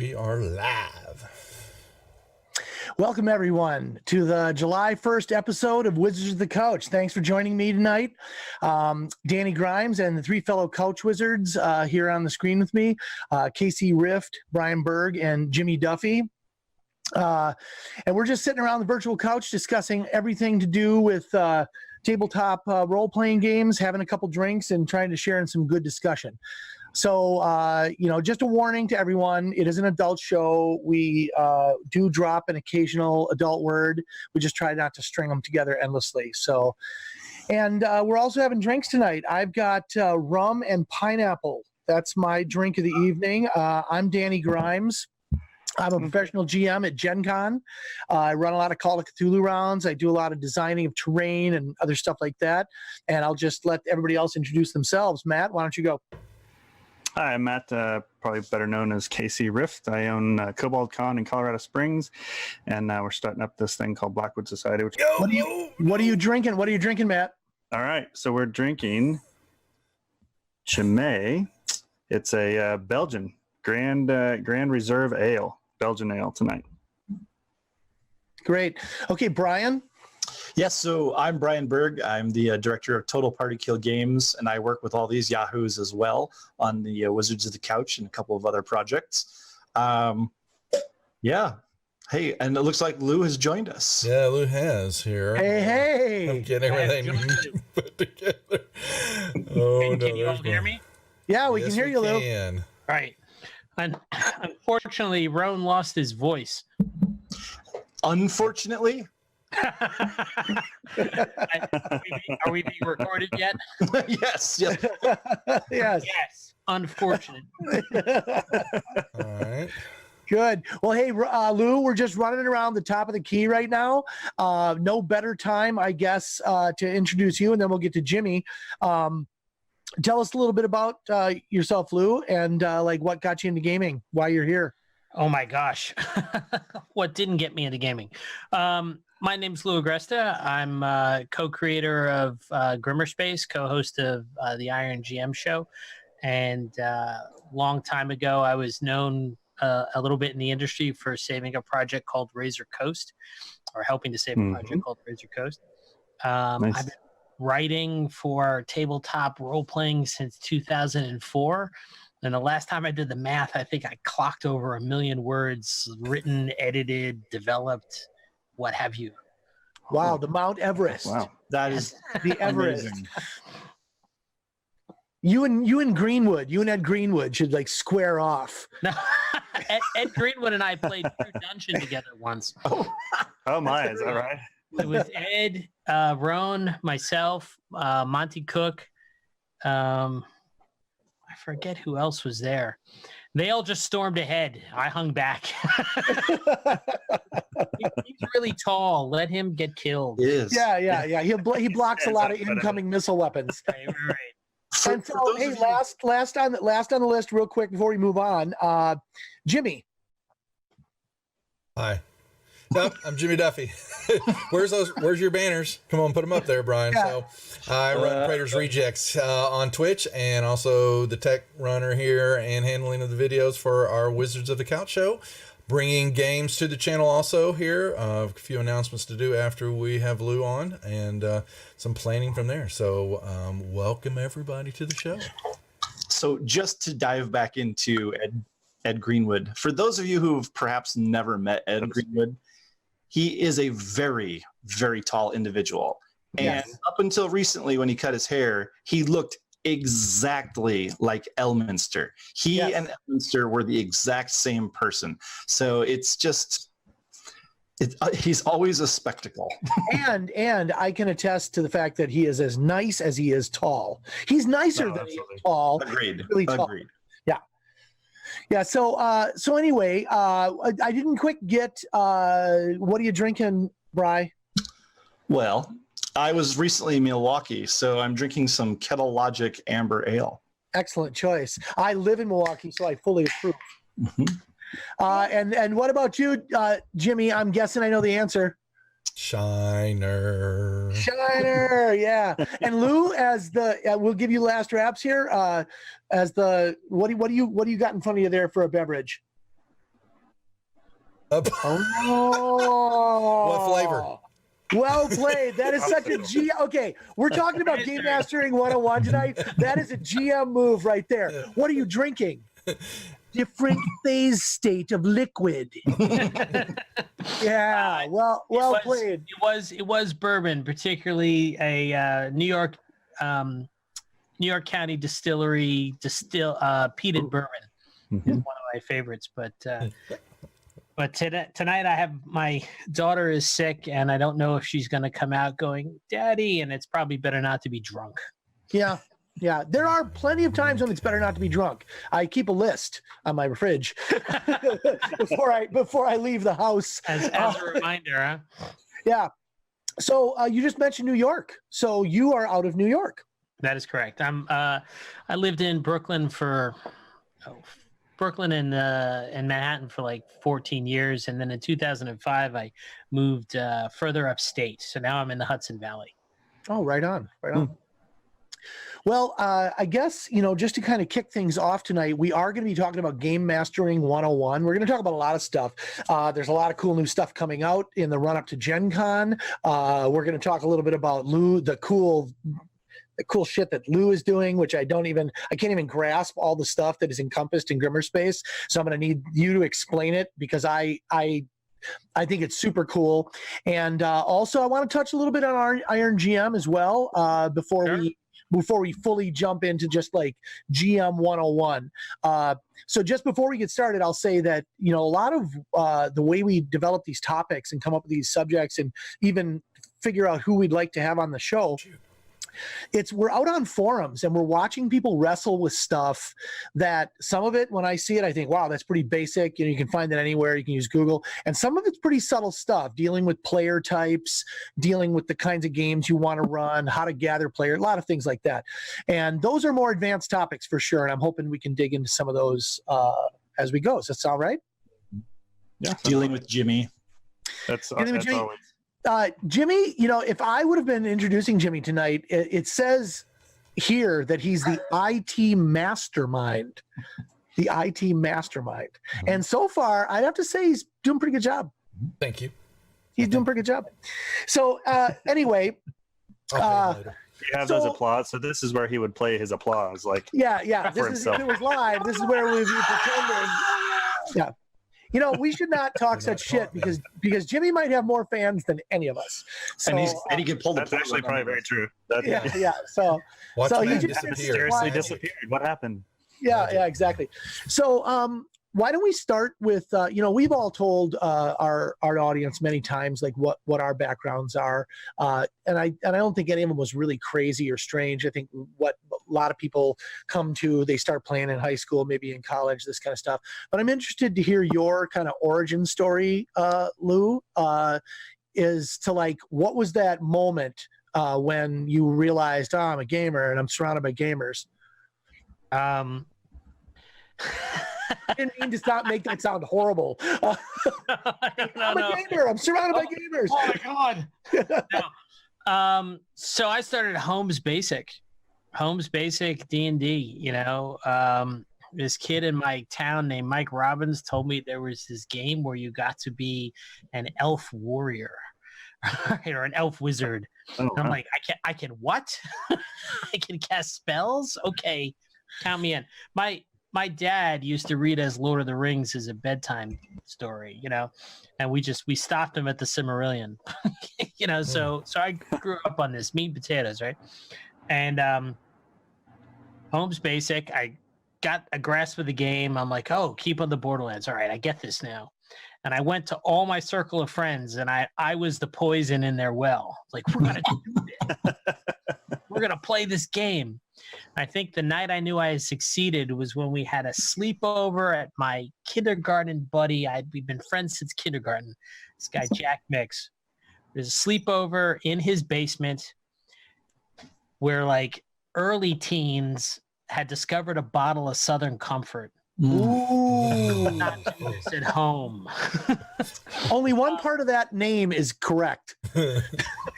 We are live. Welcome, everyone, to the July 1st episode of Wizards of the Couch. Thanks for joining me tonight. Danny Grimes and the three fellow couch wizards here on the screen with me, Casey Rift, Brian Berg, and Jimmy Duffy. And we're just sitting around the virtual couch discussing everything to do with tabletop role-playing games, having a couple drinks, and trying to share in some good discussion. So, just a warning to everyone, it is an adult show. We do drop an occasional adult word. We just try not to string them together endlessly. So, and we're also having drinks tonight. I've got rum and pineapple. That's my drink of the evening. I'm Danny Grimes. I'm a professional GM at Gen Con. I run a lot of Call of Cthulhu rounds. I do a lot of designing of terrain and other stuff like that. And I'll just let everybody else introduce themselves. Matt, why don't you go? Hi, I'm Matt, probably better known as Casey Rift. I own Cobalt Con in Colorado Springs, and we're starting up this thing called Blackwood Society. Which What are you drinking? What are you drinking, Matt? All right, so we're drinking Chimay. It's a Belgian Grand Reserve Ale, Belgian ale tonight. Great. Okay, Brian. Yes, so I'm Brian Berg. I'm the director of Total Party Kill Games, and I work with all these yahoos as well on the Wizards of the Couch and a couple of other projects. Yeah. Hey, and it looks like Lou has joined us. Yeah, Lou has here. Hey. I'm getting everything put together. Oh, Can you all hear me? Yeah, we can hear you, Lou. Can. All right. Unfortunately, Roan lost his voice. Unfortunately? Are we being recorded yet? Yes. Yes. Unfortunate. All right. Good. Well, hey, Lou, we're just running around the top of the key right now. No better time, I guess, to introduce you, and then we'll get to Jimmy. Tell us a little bit about yourself, Lou, and what got you into gaming, why you're here. Oh my gosh. What didn't get me into gaming? My name's Lou Agresta. I'm co-creator of Grimmer Space, co-host of the Iron GM show. And long time ago, I was known a little bit in the industry for saving a project called Razor Coast, or helping to save a project called Razor Coast. Nice. I've been writing for tabletop role-playing since 2004. And the last time I did the math, I think I clocked over 1 million words written, edited, developed, what have you. Wow, the Mount Everest. Wow. That is The Everest. amazing. You and Greenwood, you and Ed Greenwood should square off. Ed Greenwood and I played True Dungeon together once. Oh my, is that right? It was Ed, Roan, myself, Monty Cook. I forget who else was there. They all just stormed ahead. I hung back. He's really tall. Let him get killed. It is. Yeah. He blocks a lot of incoming missile weapons. Right. And so, hey, last on the list, real quick before we move on, Jimmy. Hi. Yep, I'm Jimmy Duffy. Where's your banners? Come on, put them up there, Brian. Yeah. So I run Praetor's Rejects on Twitch, and also the tech runner here and handling of the videos for our Wizards of the Couch show. Bringing games to the channel also here. A few announcements to do after we have Lou on, and some planning from there. So welcome everybody to the show. So just to dive back into Ed Greenwood, for those of you who've perhaps never met Ed Greenwood, he is a very, very tall individual. And up until recently, when he cut his hair, he looked exactly like Elminster. He and Elminster were the exact same person. So it's just, he's always a spectacle. and I can attest to the fact that he is as nice as he is tall. He's nicer than he is tall. Agreed. Really tall. Agreed. Yeah. So anyway, I didn't quick get what are you drinking, Bri? Well, I was recently in Milwaukee, so I'm drinking some Kettle Logic Amber Ale. Excellent choice. I live in Milwaukee, so I fully approve. Mm-hmm. And what about you, Jimmy? I'm guessing I know the answer. Shiner, yeah. And Lou, as the we'll give you last wraps here. As the what do you got in front of you there for a beverage? What Oh, flavor? Well played. That is such a G. Okay, we're talking about Game Mastering 101 tonight. That is a GM move right there. What are you drinking? Different phase state of liquid. Yeah, well played. It was bourbon, particularly a New York County distillery peated bourbon. Is one of my favorites, but tonight I have my daughter is sick, and I don't know if she's going to come out going, "Daddy," and it's probably better not to be drunk. Yeah. There are plenty of times when it's better not to be drunk. I keep a list on my fridge before I leave the house. As a reminder, huh? Yeah. So you just mentioned New York. So you are out of New York. That is correct. I lived in Brooklyn and Manhattan for like 14 years, and then in 2005 I moved further upstate. So now I'm in the Hudson Valley. Oh, right on. Well, I guess, just to kind of kick things off tonight, we are going to be talking about Game Mastering 101. We're going to talk about a lot of stuff. There's a lot of cool new stuff coming out in the run up to Gen Con. We're going to talk a little bit about Lou, the cool shit that Lou is doing, which I can't even grasp all the stuff that is encompassed in Grimmerspace. So I'm going to need you to explain it, because I think it's super cool. And also I want to touch a little bit on our Iron GM as well before we fully jump into just like GM 101. So just before we get started, I'll say that, a lot of the way we develop these topics and come up with these subjects and even figure out who we'd like to have on the show, we're out on forums and we're watching people wrestle with stuff that some of it, when I see it, I think, wow, that's pretty basic. You can find it anywhere. You can use Google. And some of it's pretty subtle stuff, dealing with player types, dealing with the kinds of games you want to run, how to gather players, a lot of things like that. And those are more advanced topics for sure. And I'm hoping we can dig into some of those as we go. Does that sound right? Yeah. Dealing with Jimmy. That's Jimmy. always. Jimmy, if I would have been introducing Jimmy tonight, it says here that he's the IT mastermind. The IT mastermind. And so far, I'd have to say he's doing a pretty good job. Thank you. He's doing a pretty good job. So anyway. You have those applause. So this is where he would play his applause. Yeah. This is, if it was live, this is where we'd be pretending. Yeah. We should not talk such shit because Jimmy might have more fans than any of us. So, and he can pull the. That's actually probably very true. Yeah. So he just mysteriously disappeared. What happened? Yeah, exactly. So why don't we start with we've all told our audience many times like what our backgrounds are, and I don't think any of them was really crazy or strange. I think what a lot of people come to, they start playing in high school, maybe in college, this kind of stuff. But I'm interested to hear your kind of origin story, Lou, is to like, what was that moment when you realized, I'm a gamer and I'm surrounded by gamers? I didn't mean to make that sound horrible. I'm a gamer. I'm surrounded by gamers. Oh my God. So I started Holmes Basic D&D. This kid in my town named Mike Robbins told me there was this game where you got to be an elf warrior, or an elf wizard. And I'm like, I can what? I can cast spells? Okay, count me in. My dad used to read us Lord of the Rings as a bedtime story, and we stopped him at the Silmarillion, So I grew up on this meat and potatoes, right? And Holmes Basic, I got a grasp of the game. I'm like, oh, keep on the Borderlands. All right, I get this now. And I went to all my circle of friends, and I was the poison in their well. Like, we're gonna do this. We're gonna play this game. I think the night I knew I had succeeded was when we had a sleepover at my kindergarten buddy. We've been friends since kindergarten. This guy, Jack Mix. There's a sleepover in his basement where like early teens had discovered a bottle of Southern Comfort. Ooh. Not do this at home. Only one part of that name is correct.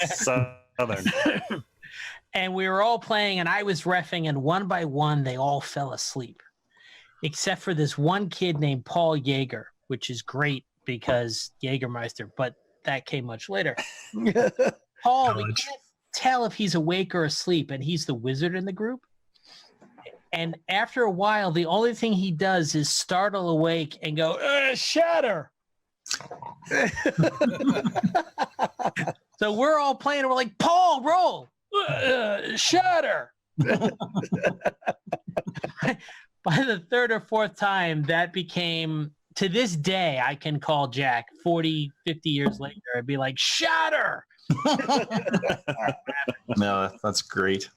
Southern. And we were all playing, and I was reffing, and one by one, they all fell asleep, except for this one kid named Paul Yeager, which is great because Jägermeister, but that came much later. Paul, we can't tell if he's awake or asleep, and he's the wizard in the group. And after a while, the only thing he does is startle awake and go, shatter. So we're all playing, and we're like, Paul, roll. Shatter. By the third or fourth time, that became, to this day, I can call Jack 40, 50 years later. I'd be like, shatter. No, that's great.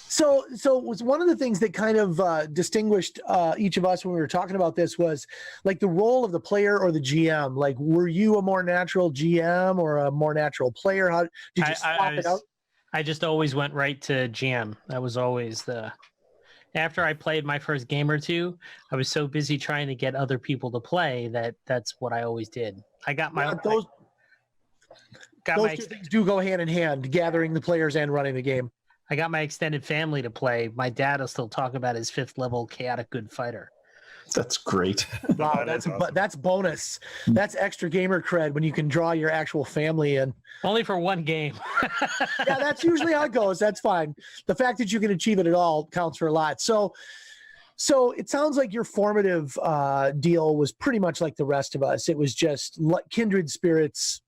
So was one of the things that kind of distinguished each of us when we were talking about this was like the role of the player or the GM. Like, were you a more natural GM or a more natural player? How did you swap it out? I just always went right to GM. That was always after I played my first game or two, I was so busy trying to get other people to play that's what I always did. I got my those two things do go hand in hand, gathering the players and running the game. I got my extended family to play. My dad will still talk about his 5th level chaotic good fighter. That's great. Wow, that's bonus. That's extra gamer cred when you can draw your actual family in. Only for one game. Yeah, that's usually how it goes. That's fine. The fact that you can achieve it at all counts for a lot. So it sounds like your formative deal was pretty much like the rest of us. It was just kindred spirits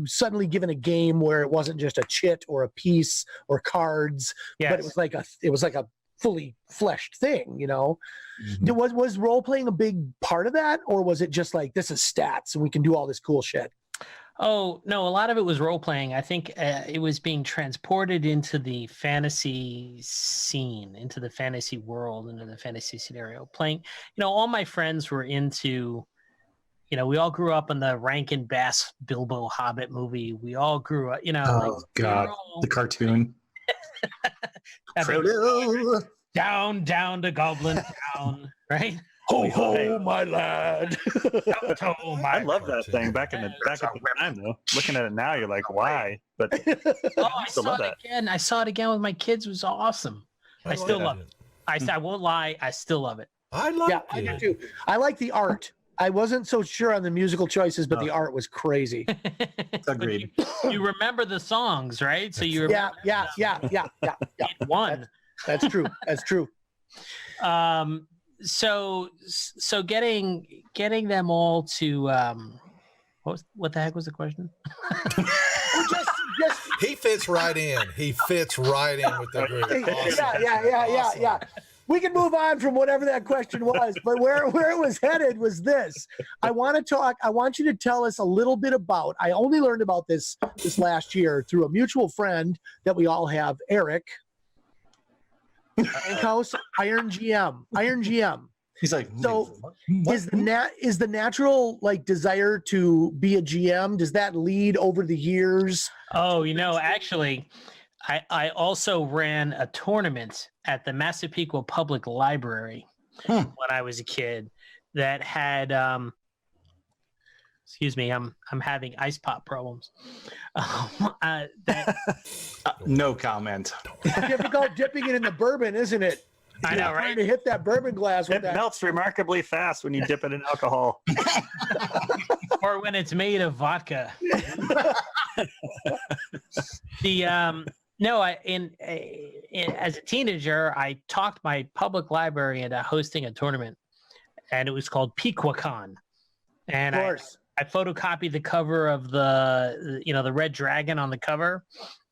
suddenly given a game where it wasn't just a chit or a piece or cards, yes. But it was like a fully fleshed thing, you know. Mm-hmm. Was role playing a big part of that, or was it just like, this is stats and we can do all this cool shit? Oh no, a lot of it was role playing. I think it was being transported into the fantasy scene, into the fantasy world, into the fantasy scenario. Playing, all my friends were into. We all grew up in the Rankin Bass Bilbo Hobbit movie. We all grew up, Oh, God. The cartoon. Down to Goblin Town, right? Ho, ho, my lad. I love that thing back at the time, though. Looking at it now, you're like, why? But I saw it again. I saw it again with my kids. It was awesome. I still love it. I won't lie. I still love it. I love it. I do too. I like the art. I wasn't so sure on the musical choices, but the art was crazy. Agreed. You remember the songs, right? So you remember yeah. One. That's true. That's true. So getting them all to what the heck was the question? He fits right in. He fits right in with the group. Awesome. Yeah. We can move on from whatever that question was, but where it was headed was this. I want you to tell us a little bit about, I only learned about this last year through a mutual friend that we all have, Eric. House Iron GM. He's like, so is the natural like desire to be a GM? Does that lead over the years? Oh, actually, I also ran a tournament at the Massapequa Public Library when I was a kid that had excuse me, I'm having ice pop problems. No comment. Difficult dipping it in the bourbon, isn't it? I know, right? Trying to hit that bourbon glass with it melts remarkably fast when you dip it in alcohol. Or when it's made of vodka. As a teenager, I talked my public library into hosting a tournament, and it was called PequaCon. And of course. I photocopied the cover of the red dragon on the cover,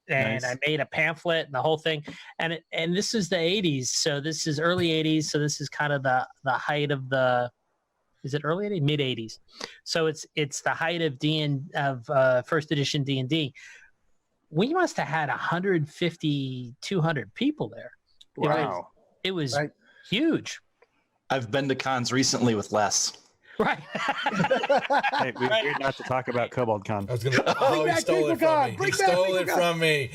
and nice. I made a pamphlet and the whole thing. And this is the 80s, so this is early 80s, so this is kind of the height of the. Is it early 80s? Mid 80s. So it's the height of first edition D&D. We must have had 150, 200 people there. Wow. It was huge. I've been to cons recently with less. Right. Hey, we're here not to talk about Kobold Con. I was going to. He stole it from me. He stole it from me.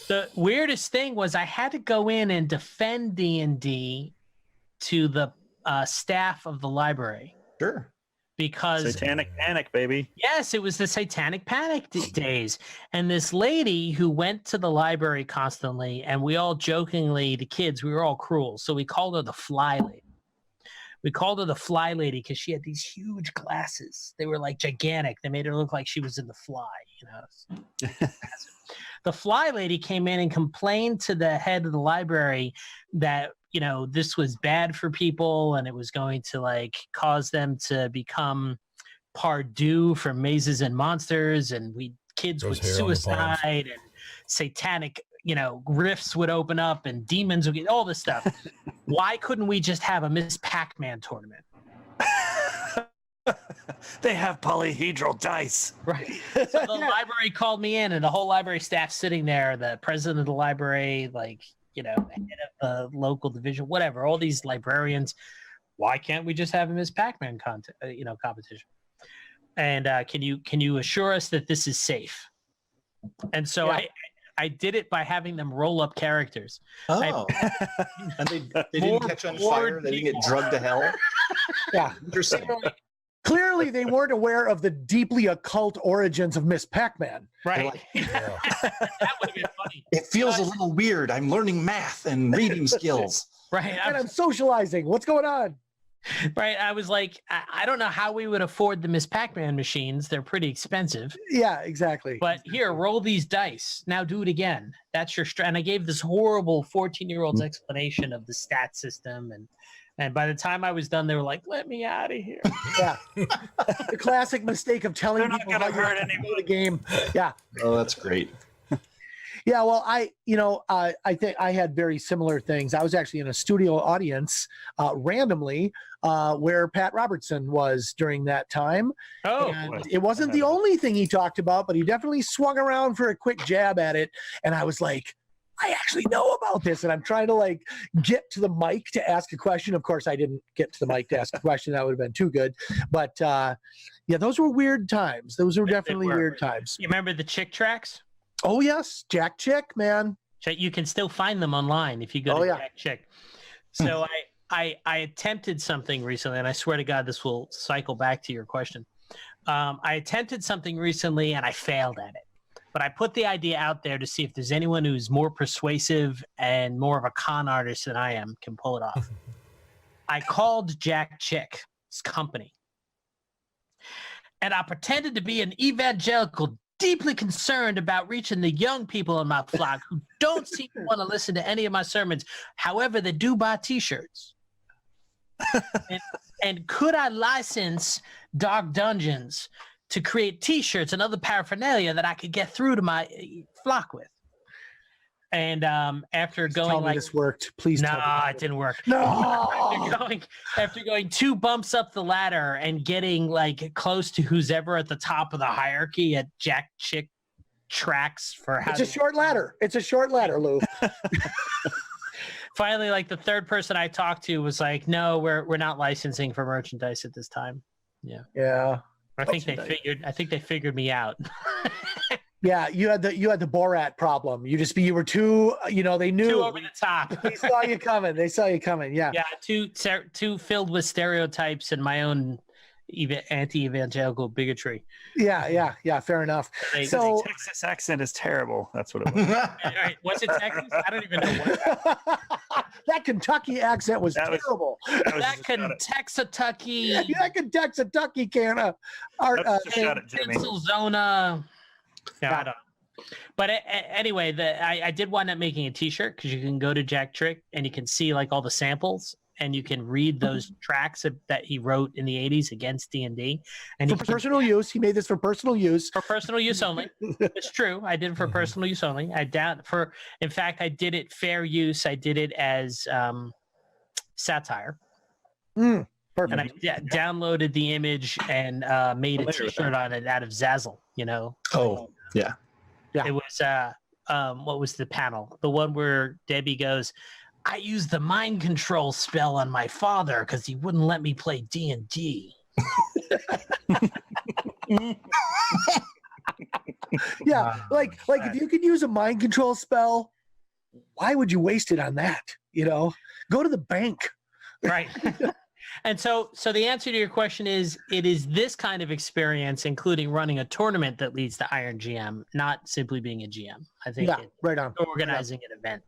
The weirdest thing was I had to go in and defend D&D to the staff of the library. Sure. Because Satanic Panic, baby. Yes, it was the Satanic Panic days. And this lady who went to the library constantly, and we all jokingly, the kids, we were all cruel, so we called her the Fly Lady. We called her the Fly Lady because she had these huge glasses. They were like gigantic. They made her look like she was in The Fly, you know. The Fly Lady came in and complained to the head of the library that, you know, this was bad for people and it was going to like cause them to become Pardue for Mazes and Monsters, and kids would suicide and satanic, you know, rifts would open up and demons would get all this stuff. Why couldn't we just have a Miss Pac-Man tournament? They have polyhedral dice. Right. So the library called me in, and the whole library staff sitting there, the president of the library, like, you know, head of the local division, whatever, all these librarians. Why can't we just have a Miss Pac-Man competition? And can you assure us that this is safe? And so I did it by having them roll up characters. Oh, and they didn't catch on fire. They didn't get drugged to hell. Yeah, interesting. Clearly, they weren't aware of the deeply occult origins of Miss Pac-Man. Right. Like, That would have been funny. It feels a little weird. I'm learning math and reading skills. Right. And I'm socializing. What's going on? Right. I was like, I don't know how we would afford the Miss Pac-Man machines. They're pretty expensive. Yeah, exactly. But here, roll these dice. Now do it again. That's your and I gave this horrible 14-year-old's explanation of the stat system. And by the time I was done, they were like, let me out of here. Yeah. The classic mistake of telling people how you're going to play the game. Yeah. Oh, that's great. Yeah, well, I think I had very similar things. I was actually in a studio audience randomly where Pat Robertson was during that time. Oh, and it wasn't the only thing he talked about, but he definitely swung around for a quick jab at it. And I was like, I actually know about this. And I'm trying to like get to the mic to ask a question. Of course, I didn't get to the mic to ask a question. That would have been too good. But yeah, those were weird times. Those were definitely weird times. You remember the Chick tracks? Oh, yes. Jack Chick, man. You can still find them online if you go to Jack Chick. So I attempted something recently, and I swear to God, this will cycle back to your question. I attempted something recently, and I failed at it. But I put the idea out there to see if there's anyone who's more persuasive and more of a con artist than I am can pull it off. I called Jack Chick's company, and I pretended to be an evangelical deeply concerned about reaching the young people in my flock who don't seem to want to listen to any of my sermons. However, they do buy T-shirts. and could I license Dark Dungeons to create T-shirts and other paraphernalia that I could get through to my flock with? And after going tell me this worked. Please tell me. No, it didn't work. No. After going 2 bumps up the ladder and getting like close to who's ever at the top of the hierarchy at Jack Chick tracks for how it's a short ladder. It's a short ladder, Lou. Finally, like the third person I talked to was like, "No, we're not licensing for merchandise at this time." Yeah. Yeah. I think they figured me out. Yeah, you had the Borat problem. You were too, they knew. Too over the top. They saw you coming. Yeah. Yeah, too filled with stereotypes and my own anti-evangelical bigotry. Yeah. Fair enough. So the Texas accent is terrible. That's what it was. All right, what's it Texas? I don't even know what. That Kentucky accent was terrible. That Kentucky. That Kentucky can of art. Pennsylvania. Yeah, I don't know. But anyway, I did wind up making a T-shirt because you can go to Jack Chick and you can see like all the samples and you can read those tracks that he wrote in the 80s against D&D. And for personal use, he made this for personal use. For personal use only. It's true. I did it for personal use only. In fact, I did it fair use. I did it as satire. Perfect. And I downloaded the image and made a T-shirt on it out of Zazzle. Oh, yeah. It was what was the panel? The one where Debbie goes, I used the mind control spell on my father because he wouldn't let me play D&D. Yeah, like if you could use a mind control spell, why would you waste it on that? Go to the bank. Right. And so the answer to your question is, it is this kind of experience, including running a tournament, that leads to Iron GM, not simply being a GM. I think right on. Organizing an event.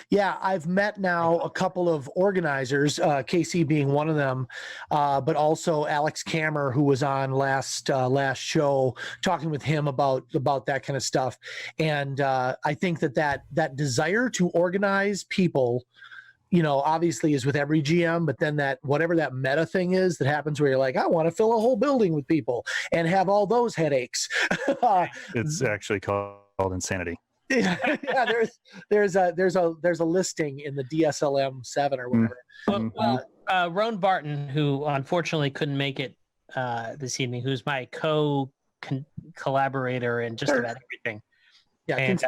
Yeah, I've met now a couple of organizers, KC being one of them, but also Alex Kammer, who was on last show, talking with him about that kind of stuff. And I think that desire to organize people, obviously is with every GM, but then that whatever that meta thing is that happens where you're like, I want to fill a whole building with people and have all those headaches. It's actually called insanity. Yeah, there's a listing in the DSLM 7 or whatever. Roan Barton, who unfortunately couldn't make it this evening, who's my collaborator in just about everything. Yeah, And,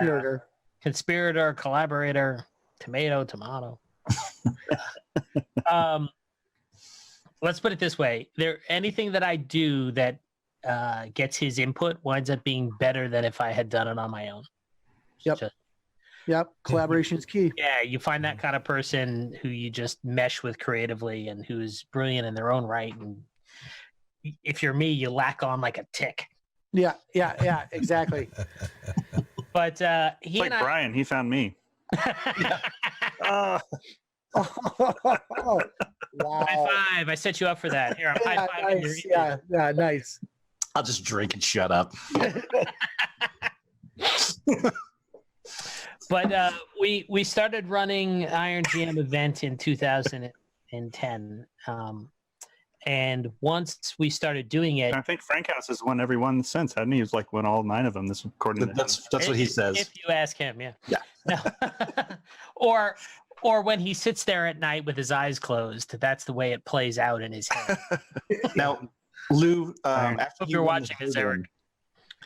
conspirator, collaborator, tomato. Let's put it this way: anything that I do that gets his input winds up being better than if I had done it on my own. Yep. Collaboration is key. Yeah, you find that kind of person who you just mesh with creatively and who's brilliant in their own right. And if you're me, you lack on like a tick. Yeah, exactly. But he like Brian, he found me. Wow. High five. I set you up for that. Here, I'm high fiving nice. you. Yeah, nice. I'll just drink and shut up. But we started running Iron GM event in 2010. And once we started doing it, I think Frank House has won every one since, hasn't he? He's like won all 9 of them. This according to that's what he says. If you ask him, yeah. Yeah. No. Or when he sits there at night with his eyes closed, that's the way it plays out in his head. Now, Lou, If you're watching this, Eric.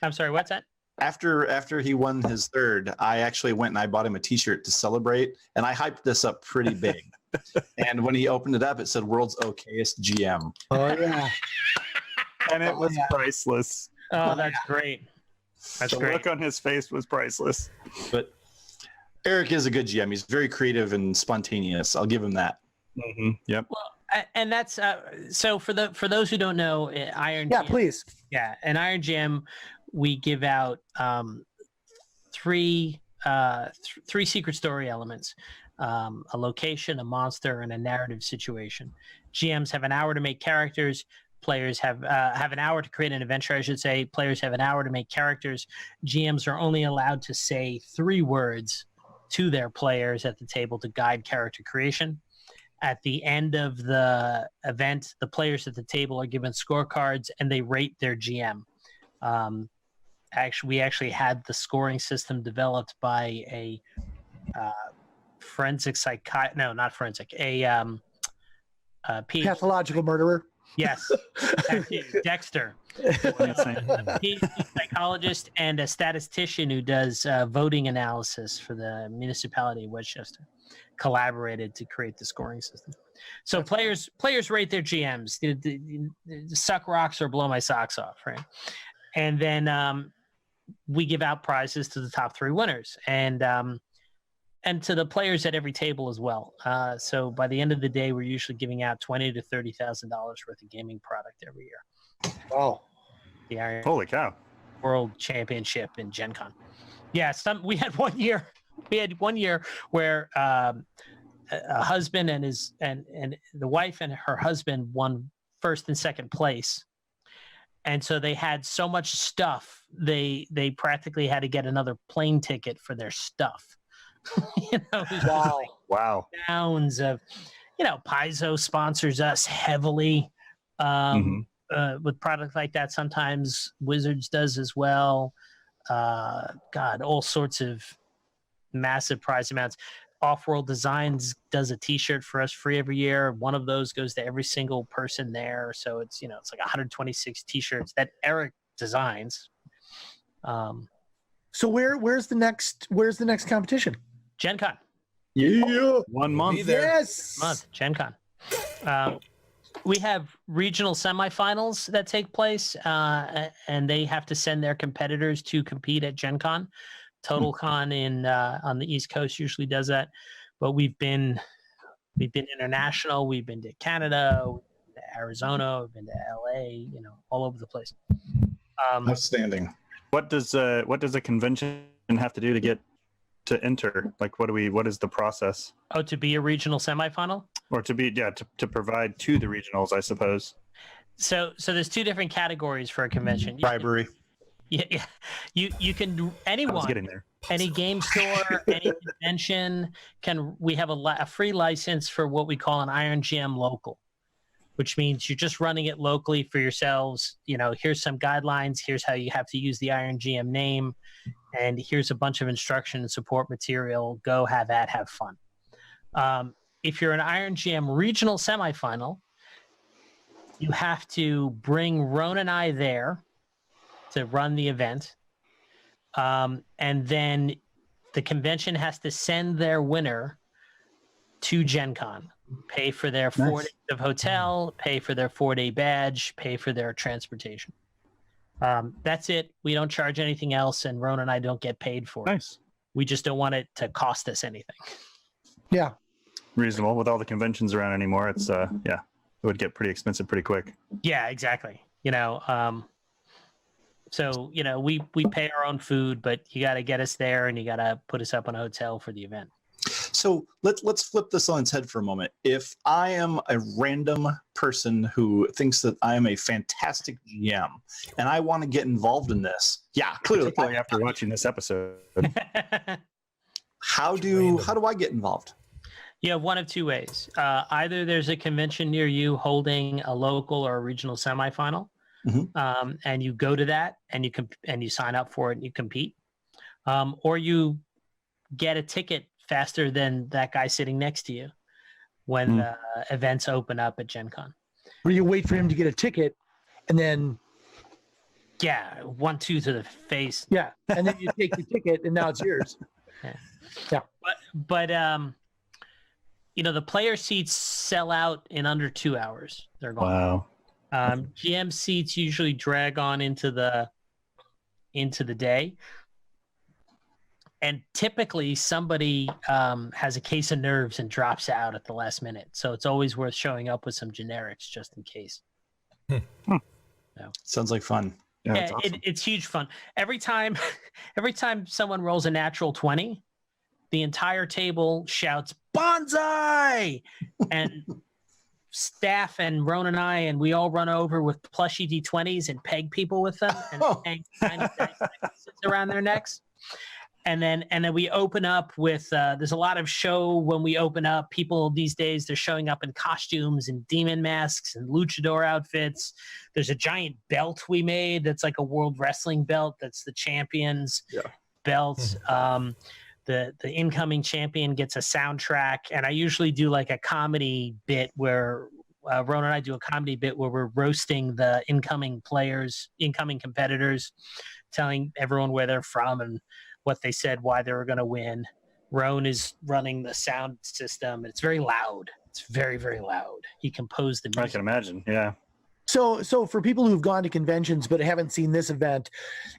I'm sorry, what's that? After he won his third, I actually went and I bought him a T-shirt to celebrate, and I hyped this up pretty big. And when he opened it up, it said "World's Okayest GM." Oh yeah, and it was priceless. Oh, that's great. That's the great. look on his face was priceless. But Eric is a good GM. He's very creative and spontaneous. I'll give him that. Mm-hmm. Yep. Well, and that's so for those who don't know, Iron. Yeah, GM, please. Yeah, in Iron GM, we give out three secret story elements. A location, a monster, and a narrative situation. GMs have an hour to make characters. Players have an hour to create an adventure, I should say. Players have an hour to make characters. GMs are only allowed to say 3 words to their players at the table to guide character creation. At the end of the event, the players at the table are given scorecards and they rate their GM. We actually had the scoring system developed by a forensic no, not forensic, pathological murderer. Yes, Dexter, a PhD psychologist and a statistician who does voting analysis for the municipality of Westchester, collaborated to create the scoring system. So players rate their GMs, suck rocks or blow my socks off, right? And then we give out prizes to the top 3 winners, and to the players at every table as well. So by the end of the day, we're usually giving out $20,000 to $30,000 worth of gaming product every year. Wow! The Iron Holy cow! World Championship in Gen Con. Yeah, we had one year. We had one year where a husband and the wife and her husband won first and second place, and so they had so much stuff they practically had to get another plane ticket for their stuff. Wow. Sounds of, Paizo sponsors us heavily with products like that. Sometimes Wizards does as well. All sorts of massive prize amounts. Off-World Designs does a T-shirt for us free every year. One of those goes to every single person there. So it's it's like 126 T-shirts that Eric designs. So where's the next competition? Gen Con. Yeah. 1 month. Yes. Gen Con. We have regional semifinals that take place, and they have to send their competitors to compete at Gen Con. Total Con on the East Coast usually does that, but we've been international. We've been to Canada, we've been to Arizona, we've been to LA, all over the place. Outstanding. What does a convention have to do to get to enter? Like, what is the process? Oh, to be a regional semifinal? Or to provide to the regionals, I suppose. So there's two different categories for a convention. Bribery. Yeah. You can I was getting anyone, there. any game store, any convention we have a free license for what we call an Iron GM local, which means you're just running it locally for yourselves. Here's some guidelines. Here's how you have to use the Iron GM name, and here's a bunch of instruction and support material. Go have at, have fun. If you're an Iron GM regional semifinal, you have to bring Roan and I there to run the event. And then the convention has to send their winner to Gen Con, pay for their 4 days of hotel, pay for their 4-day badge, pay for their transportation. That's it. We don't charge anything else, and Roan and I don't get paid for it. Nice. We just don't want it to cost us anything. Yeah. Reasonable. With all the conventions around anymore, it's it would get pretty expensive pretty quick. Yeah, exactly. So we pay our own food, but you got to get us there, and you got to put us up in a hotel for the event. So let's flip this on its head for a moment. If I am a random person who thinks that I am a fantastic GM and I want to get involved in this, clearly Particularly after watching this episode. how do I get involved? You have one of two ways. Either there's a convention near you holding a local or a regional semifinal, and you go to that and you sign up for it and you compete, or you get a ticket faster than that guy sitting next to you when the events open up at Gen Con. Where you wait for him to get a ticket, and then 1-2 to the face. Yeah, and then you take the ticket, and now it's yours. Yeah. But the player seats sell out in under 2 hours. They're gone. Wow. GM seats usually drag on into the day. And typically somebody has a case of nerves and drops out at the last minute. So it's always worth showing up with some generics just in case. Sounds like fun. Yeah, awesome. it's huge fun. Every time someone rolls a natural 20, the entire table shouts "Bonsai!" and staff and Ron and I, and we all run over with plushy D20s and peg people with them and hang tiny dice necklaces around their necks. And then we open up with there's a lot of show when we open up. People these days, they're showing up in costumes and demon masks and luchador outfits. There's a giant belt we made that's like a world wrestling belt. That's the champion's belt. The incoming champion gets a soundtrack. And I usually do like a comedy bit where Ron and I do a comedy bit where we're roasting the incoming competitors, telling everyone where they're from and what they said, why they were going to win. Roan is running the sound system. It's very loud. It's very, very loud. He composed the music. I can imagine. Yeah. So for people who've gone to conventions but haven't seen this event,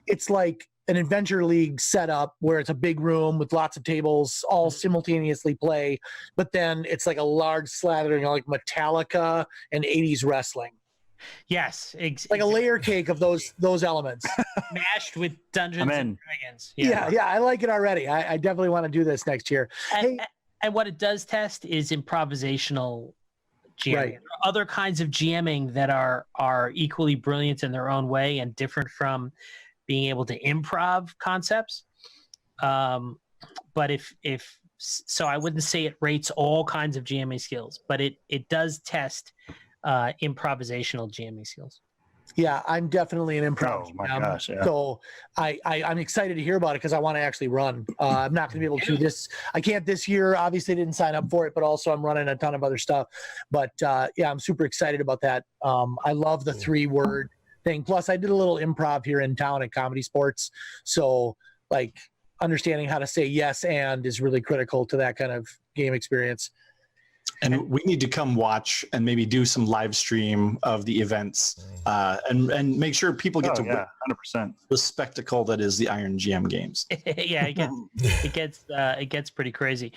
it's like an adventure league setup where it's a big room with lots of tables all simultaneously play, but then it's like a large slathering of like Metallica and 80s wrestling. Yes, like a layer cake of those elements, mashed with Dungeons and Dragons. Yeah, I like it already. I definitely want to do this next year. And what it does test is improvisational GMing. Right. There are other kinds of GMing that are equally brilliant in their own way and different from being able to improv concepts. But if so, I wouldn't say it rates all kinds of GMing skills, but it does test improvisational GMing skills. Yeah, I'm definitely an improv. Oh my gosh! Yeah. So I'm excited to hear about it because I want to actually run. I'm not going to be able to do this. I can't this year. Obviously, didn't sign up for it, but also I'm running a ton of other stuff. But I'm super excited about that. I love the 3-word thing. Plus, I did a little improv here in town at Comedy Sports. So like understanding how to say yes and is really critical to that kind of game experience. And we need to come watch and maybe do some live stream of the events and make sure people get to 100% the spectacle that is the Iron GM games. Yeah, it gets pretty crazy.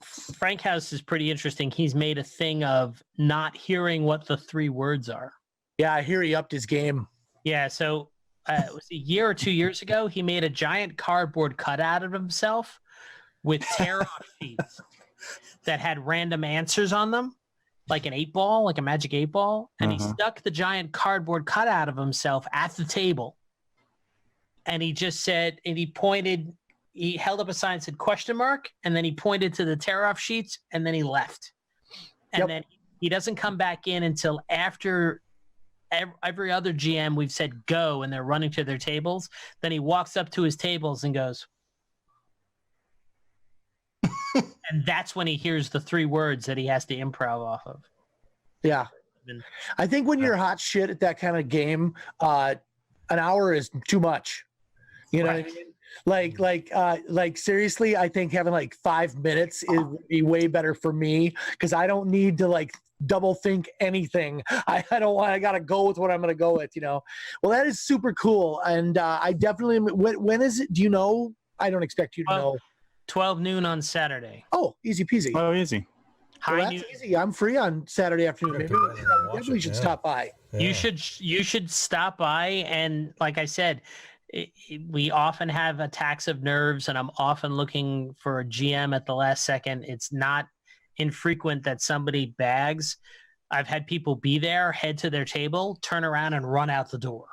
Frank House is pretty interesting. He's made a thing of not hearing what the 3 words are. Yeah, I hear he upped his game. Yeah, so it was a year or 2 years ago, he made a giant cardboard cutout of himself with tear-off sheets that had random answers on them, like an 8-ball, like a magic 8-ball, and he stuck the giant cardboard cutout of himself at the table. And he just said, and he held up a sign that said question mark, and then he pointed to the tear-off sheets, and then he left. And then he doesn't come back in until after every other GM we've said go, and they're running to their tables. Then he walks up to his tables and goes, and that's when he hears the 3 words that he has to improv off of. Yeah. I think when you're hot shit at that kind of game, an hour is too much. You know what I mean? Like seriously, I think having like 5 minutes would be way better for me, because I don't need to like double think anything. I gotta go with what I'm gonna go with, you know. Well, that is super cool. And I definitely, when is it? Do you know? I don't expect you to know. 12 noon on Saturday. Oh, easy peasy. Oh, easy. Well, that's easy. I'm free on Saturday afternoon. Maybe we should stop by. Yeah. You should stop by, and like I said, we often have attacks of nerves, and I'm often looking for a GM at the last second. It's not infrequent that somebody bags. I've had people be there, head to their table, turn around, and run out the door.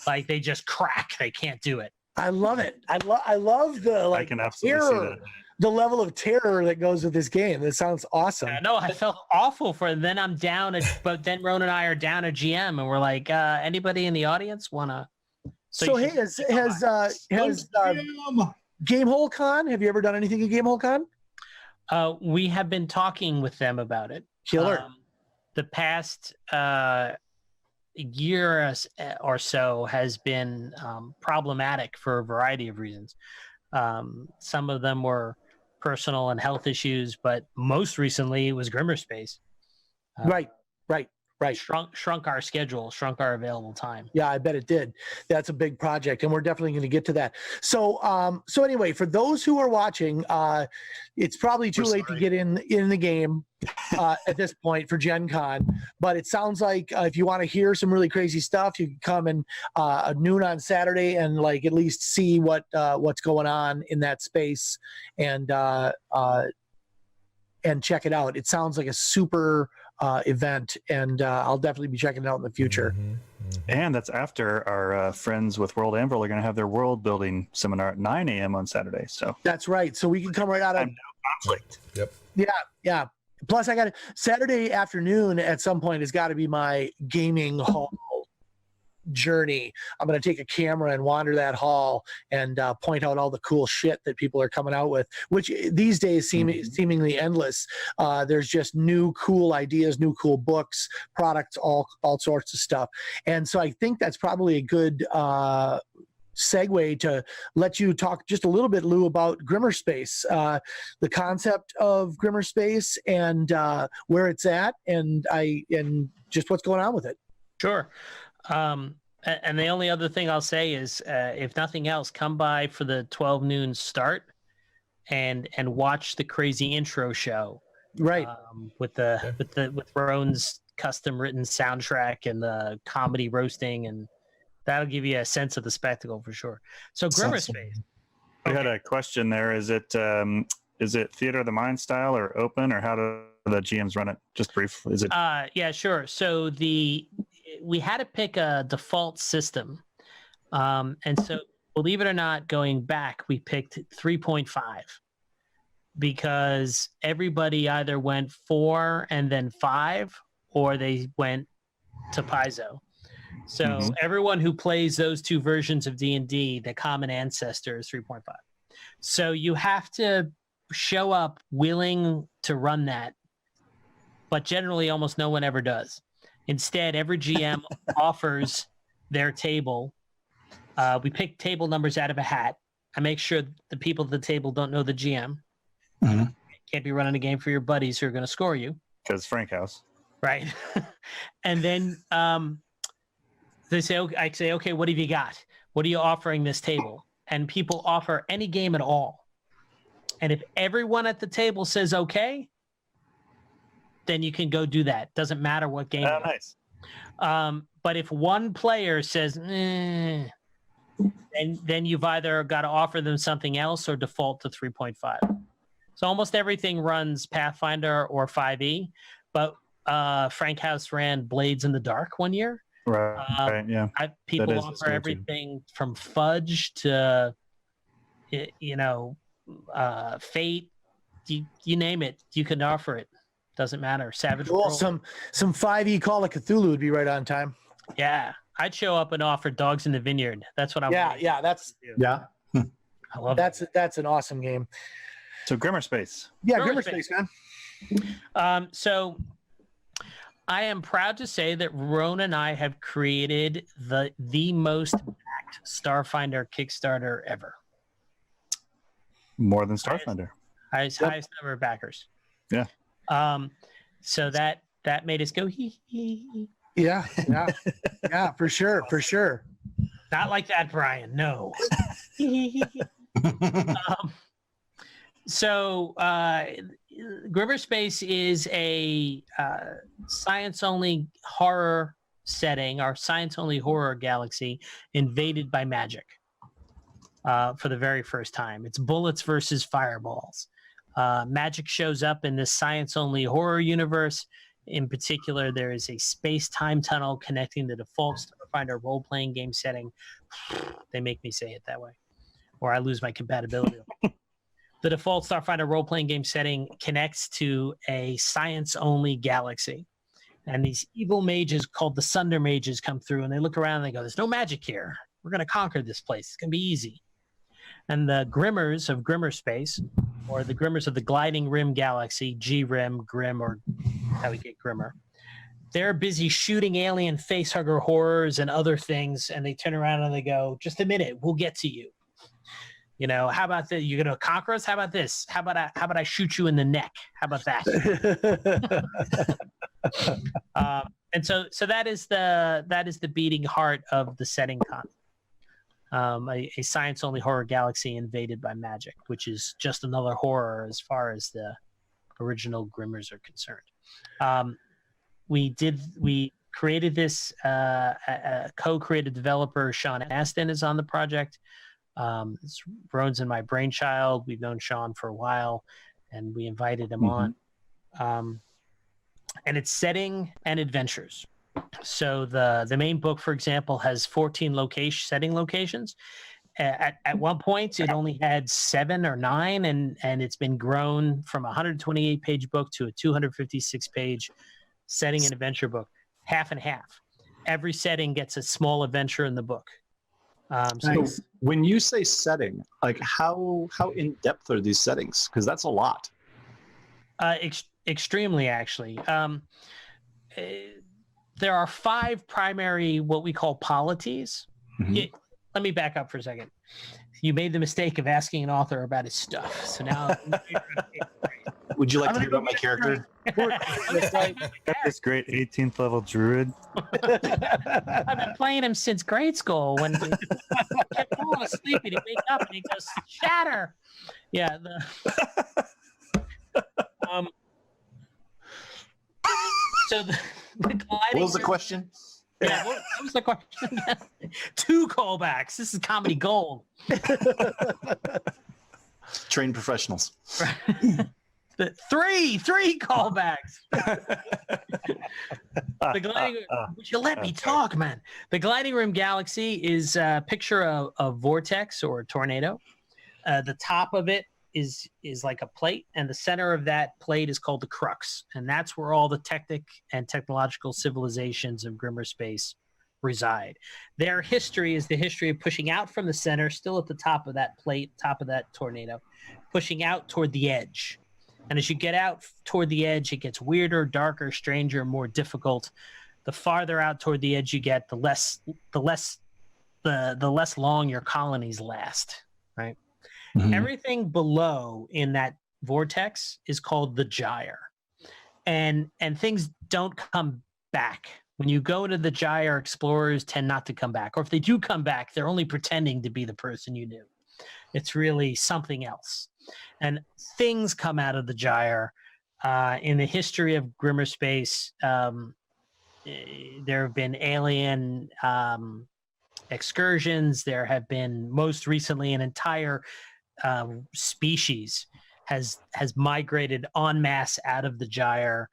Like they just crack. They can't do it. I love it. I love the like I can absolutely see that. The level of terror that goes with this game. This sounds awesome. I know. I felt awful for it. Then I'm down, but then Ron and I are down a GM, and we're like, anybody in the audience wanna? So hey, has Gamehole Con? Have you ever done anything at Gamehole Con? We have been talking with them about it. Killer. The past year or so has been problematic for a variety of reasons. Some of them were personal and health issues, but most recently it was Grimmerspace. Right. Shrunk our schedule, shrunk our available time. Yeah, I bet it did. That's a big project, and we're definitely going to get to that. So, anyway, for those who are watching, it's probably too late to get in the game at this point for Gen Con. But it sounds like if you want to hear some really crazy stuff, you can come in noon on Saturday and like at least see what's going on in that space and check it out. It sounds like a super event, and I'll definitely be checking it out in the future. And that's after our friends with World Anvil are going to have their world building seminar at 9 a.m. on Saturday. So that's right. So we can come right out of no conflict. Yep. Yeah. Plus, I got Saturday afternoon at some point has got to be my gaming hall journey. I'm going to take a camera and wander that hall and point out all the cool shit that people are coming out with, which these days seemingly endless. There's just new cool ideas, new cool books, products, all sorts of stuff. And so I think that's probably a good segue to let you talk just a little bit, Lou, about Grimmerspace, the concept of Grimmerspace and where it's at, and just what's going on with it. Sure. And the only other thing I'll say is, if nothing else, come by for the 12 noon start and watch the crazy intro show. Right. With Ron's custom written soundtrack and the comedy roasting, and that'll give you a sense of the spectacle for sure. So Grimmerspace. We had a question there. Is it theater of the mind style or open, or how do the GMs run it? Just briefly. Is it? Yeah, sure. So we had to pick a default system. And so, believe it or not, going back, we picked 3.5 because everybody either went 4 and then 5, or they went to Paizo. So everyone who plays those two versions of D&D, the common ancestor is 3.5. So you have to show up willing to run that, but generally almost no one ever does. Instead, every GM offers their table. We pick table numbers out of a hat. I make sure the people at the table don't know the GM. Can't be running a game for your buddies who are going to score you. Because Frank House. Right. And then they say, I say, okay, what have you got? What are you offering this table? And people offer any game at all. And if everyone at the table says okay, then you can go do that. Doesn't matter what game. Oh, nice. But if one player says, and then you've either got to offer them something else or default to 3.5. So almost everything runs Pathfinder or 5e, but Frank House ran Blades in the Dark one year. Right. Yeah. People is offer scary, everything from Fudge to, Fate. You name it, you can offer it. Doesn't matter. Savage Cool. World. Some 5e Call of Cthulhu would be right on time. Yeah, I'd show up and offer Dogs in the Vineyard. That's what I'm. Yeah. That's I love it. that's an awesome game. So Grimmerspace. Yeah, Grimmerspace. Grimmerspace, man. So I am proud to say that Ron and I have created the most backed Starfinder Kickstarter ever. More than Starfinder. Highest number of backers. Yeah. So that made us go hee hee. Yeah, for sure. Not like that, Brian. No. So Grimmerspace is a science-only horror setting, or science-only horror galaxy invaded by magic for the very first time. It's bullets versus fireballs. Magic shows up in this science-only horror universe. In particular, there is a space-time tunnel connecting the default Starfinder role-playing game setting. They make me say it that way, or I lose my compatibility. The default Starfinder role-playing game setting connects to a science-only galaxy. And these evil mages called the Sunder Mages come through, and they look around and they go, there's no magic here. We're going to conquer this place. It's going to be easy. And the Grimmers of Grimmerspace, or the Grimmers of the Gliding Rim Galaxy, G-Rim, Grim, or how we get Grimmer, they're busy shooting alien facehugger horrors and other things, and they turn around and they go, just a minute, we'll get to you. How about that? You're going to conquer us? How about this? How about I shoot you in the neck? How about that? And so that is the beating heart of the setting concept. A science-only horror galaxy invaded by magic, which is just another horror as far as the original Grimmers are concerned. We created this. A co-creative developer, Sean Aston, is on the project. Ron's and my brainchild. We've known Sean for a while, and we invited him on. And it's setting and adventures. So the main book, for example, has 14 setting locations. At one point, it only had 7 or 9, and it's been grown from a 128-page book to a 256-page setting and adventure book, half and half. Every setting gets a small adventure in the book. So when you say setting, like how in depth are these settings? Because that's a lot. Extremely, actually. There are 5 primary, what we call polities. Let me back up for a second. You made the mistake of asking an author about his stuff. So now, would you like to hear about my character? This great 18th level druid. I've been playing him since grade school. When he kept falling asleep, and he'd wake up and he goes, "Shatter!" Yeah. So the gliding. What was the question? Yeah, what was the question? 2 callbacks. This is comedy gold. Trained professionals. Three callbacks. The gliding. Would you let me talk, man? The Gliding Rim Galaxy is a picture of a vortex or a tornado. The top of it is like a plate, and the center of that plate is called the crux, and that's where all the technological civilizations of Grimmerspace reside. Their history is the history of pushing out from the center, still at the top of that plate, top of that tornado, pushing out toward the edge. And as you get out toward the edge, it gets weirder, darker, stranger, more difficult. The farther out toward the edge you get, the less long your colonies last, right? Everything below in that vortex is called the gyre, and things don't come back. When you go to the gyre, explorers tend not to come back, or if they do come back, they're only pretending to be the person you knew. It's really something else, and things come out of the gyre. In the history of Grimmerspace, there have been alien excursions. There have been, most recently, an entire species has migrated en masse out of the gyre,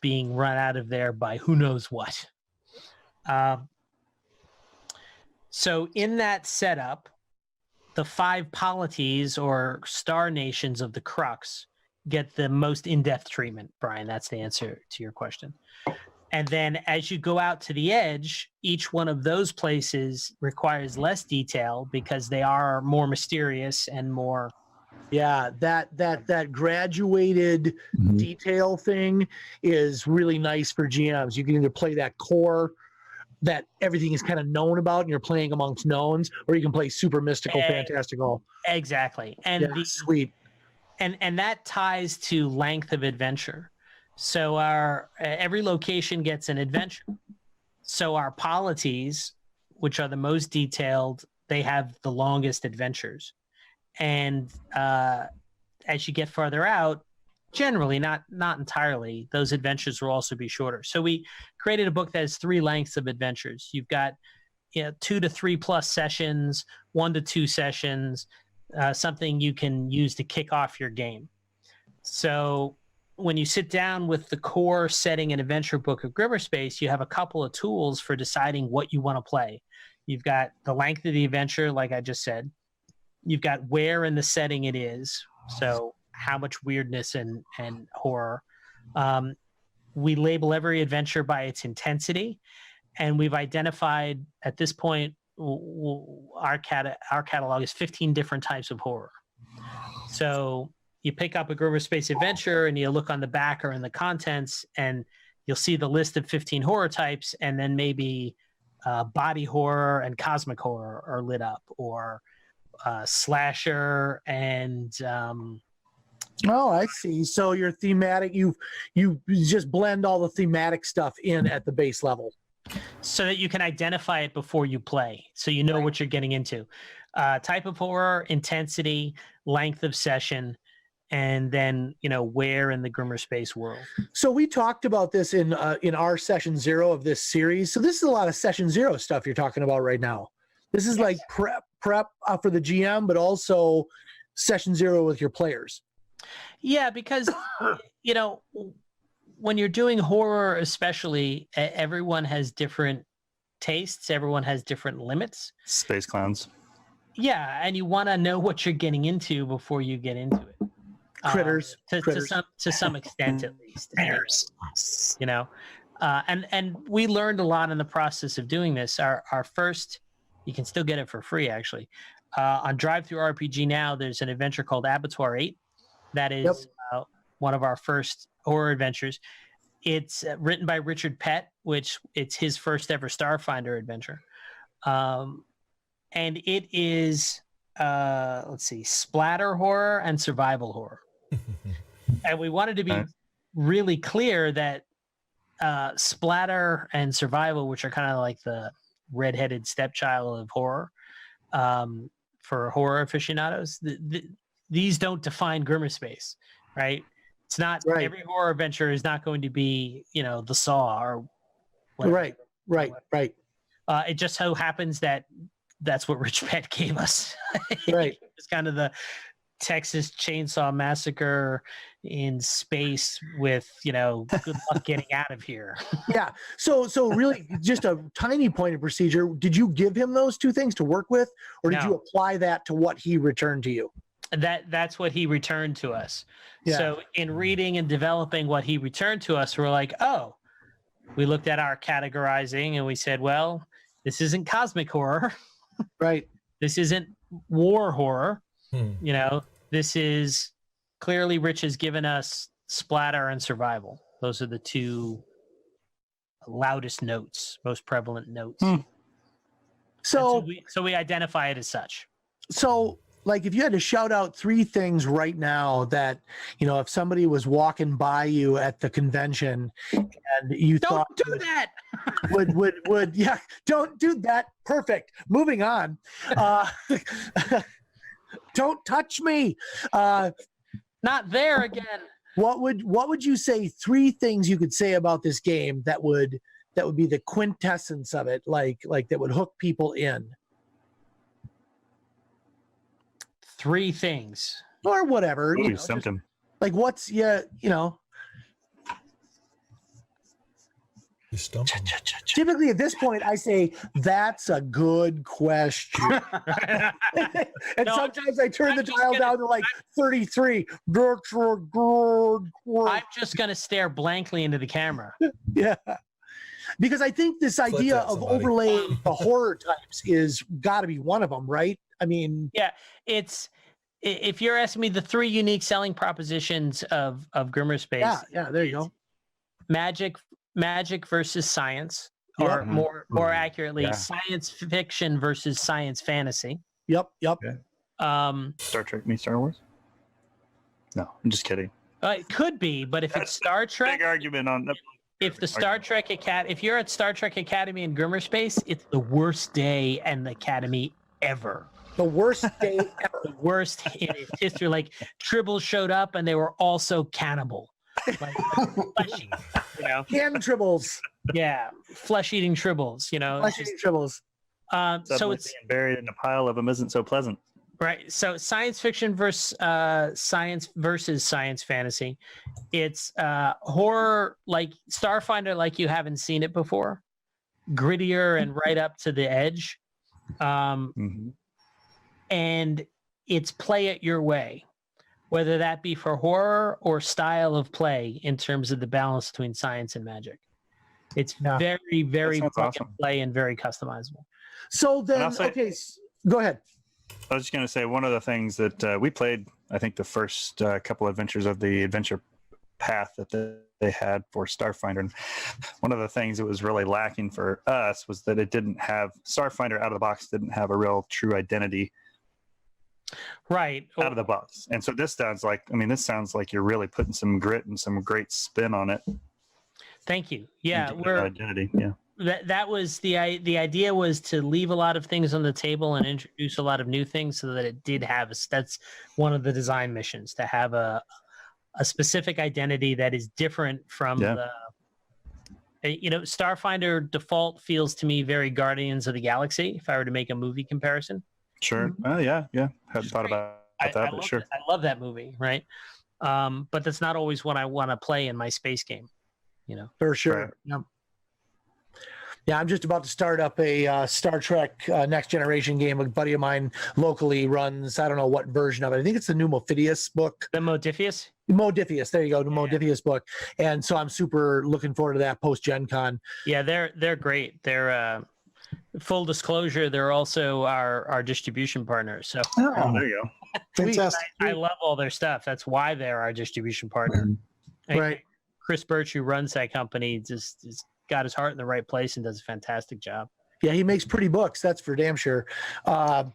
being run out of there by who knows what. So in that setup, the 5 polities or star nations of the Crux get the most in-depth treatment, Brian. That's the answer to your question. And then as you go out to the edge, each one of those places requires less detail because they are more mysterious and more. Yeah, that graduated detail thing is really nice for GMs. You can either play that core that everything is kind of known about and you're playing amongst knowns, or you can play super mystical, fantastical. Exactly. And sweet. And that ties to length of adventure. So our every location gets an adventure. So our polities, which are the most detailed, they have the longest adventures. And as you get farther out, generally, not entirely, those adventures will also be shorter. So we created a book that has 3 lengths of adventures. You've got 2 to 3 plus sessions, 1 to 2 sessions, something you can use to kick off your game. So when you sit down with the core setting and adventure book of Grimmerspace, you have a couple of tools for deciding what you want to play. You've got the length of the adventure, like I just said. You've got where in the setting it is, so how much weirdness and horror. We label every adventure by its intensity, and we've identified at this point our catalog is 15 different types of horror. So you pick up a Grimmerspace adventure and you look on the back or in the contents, and you'll see the list of 15 horror types, and then maybe body horror and cosmic horror are lit up, or slasher and oh, I see. So your thematic, you just blend all the thematic stuff in at the base level, so that you can identify it before you play, so you know what you're getting into. Type of horror, intensity, length of session, and then where in the Grimmerspace world. So we talked about this in our session 0 of this series. So this is a lot of session 0 stuff you're talking about right now. This is like prep for the GM, but also session 0 with your players. Yeah, because when you're doing horror, especially, everyone has different tastes. Everyone has different limits. Space clowns. Yeah, and you want to know what you're getting into before you get into it. Critters. To some extent, at least. And we learned a lot in the process of doing this. Our first, you can still get it for free, actually. On Drive-Thru RPG now, there's an adventure called Abattoir 8. That is one of our first horror adventures. It's written by Richard Pett, which it's his first ever Starfinder adventure. And it is, splatter horror and survival horror. And we wanted to be really clear that splatter and survival, which are kind of like the redheaded stepchild of horror, for horror aficionados, these don't define Grimmerspace, right? It's not every horror adventure is not going to be, the Saw or whatever. Right. It just so happens that that's what Rich Pett gave us. Right. It's kind of the Texas Chainsaw Massacre in space with, good luck getting out of here. Yeah. So really just a tiny point of procedure. Did you give him those 2 things to work with, or did you apply that to what he returned to you? That's what he returned to us. Yeah. So in reading and developing what he returned to us, we're like, we looked at our categorizing and we said, well, this isn't cosmic horror. Right. This isn't war horror. This is clearly Rich has given us splatter and survival. Those are the 2 loudest notes, most prevalent notes. So we identify it as such. So like if you had to shout out 3 things right now that, if somebody was walking by you at the convention and you don't thought do that don't do that. Perfect. Moving on. Don't touch me. Not there again. What would you say 3 things you could say about this game that would that would be the quintessence of it, like that would hook people in? 3 things. Or whatever. Ooh, You you know, stumped just, him. like what's you know. You stumped him. Typically at this point I say that's a good question. And No, sometimes I turn I'm the just dial gonna- down to like 33. I'm just going to stare blankly into the camera. Yeah. Because I think this idea that, of somebody. overlaying the horror types is got to be one of them, right? I mean, It's if you're asking me the 3 unique selling propositions of Grimmer Space, yeah, there you go. magic versus science, Yep. or more accurately, Yeah. science fiction versus science fantasy. Yep. Star Trek meets Star Wars? No, I'm just kidding. It could be, but if it's Star Trek, Big argument on if the Star Trek if you're at Star Trek Academy in Grimmer Space, it's the worst day in the Academy ever. The worst day ever. The worst in its history. Like Tribbles showed up and they were also cannibal. Like flesh, Can tribbles. yeah, flesh-eating Tribbles. Tribbles. So Suddenly it's being buried in a pile of them isn't so pleasant. right. So science fiction versus science fantasy. It's horror like Starfinder, like you haven't seen it before, grittier and right up to the edge. And it's play it your way, whether that be for horror or style of play in terms of the balance between science and magic. It's very, very sounds plug and awesome. play and very customizable. So then, I'll say- okay, go ahead. I was just going to say one of the things that we played, I think the first couple adventures of the adventure path that they had for Starfinder. And one of the things that was really lacking for us was that it didn't have, Starfinder out of the box didn't have a real true identity Right. out of the box. And so this sounds like you're really putting some grit and some great spin on it. Thank you. Yeah, and giving it identity. Yeah. that was the idea was to leave a lot of things on the table and introduce a lot of new things so that it did have that's one of the design missions, to have a specific identity that is different from Starfinder default feels to me very Guardians of the Galaxy if I were to make a movie comparison. Sure. Oh yeah. Hadn't thought about that, but sure. I love that movie, right? But that's not always what I want to play in my space game, For sure. Right. Yep. Yeah, I'm just about to start up a Star Trek Next Generation game. A buddy of mine locally runs, I don't know what version of it. I think it's the new Mophidius book. The Modifius? Modifius, there you go, the Yeah. Modifius book. And so I'm super looking forward to that post-Gen Con. Yeah, they're great. They're full disclosure, they're also our distribution partners. So Oh, there you go. Fantastic. I love all their stuff. That's why they're our distribution partner. And Right. Chris Birch, who runs that company, just got his heart in the right place and does a fantastic job. Yeah, he makes pretty books, that's for damn sure. So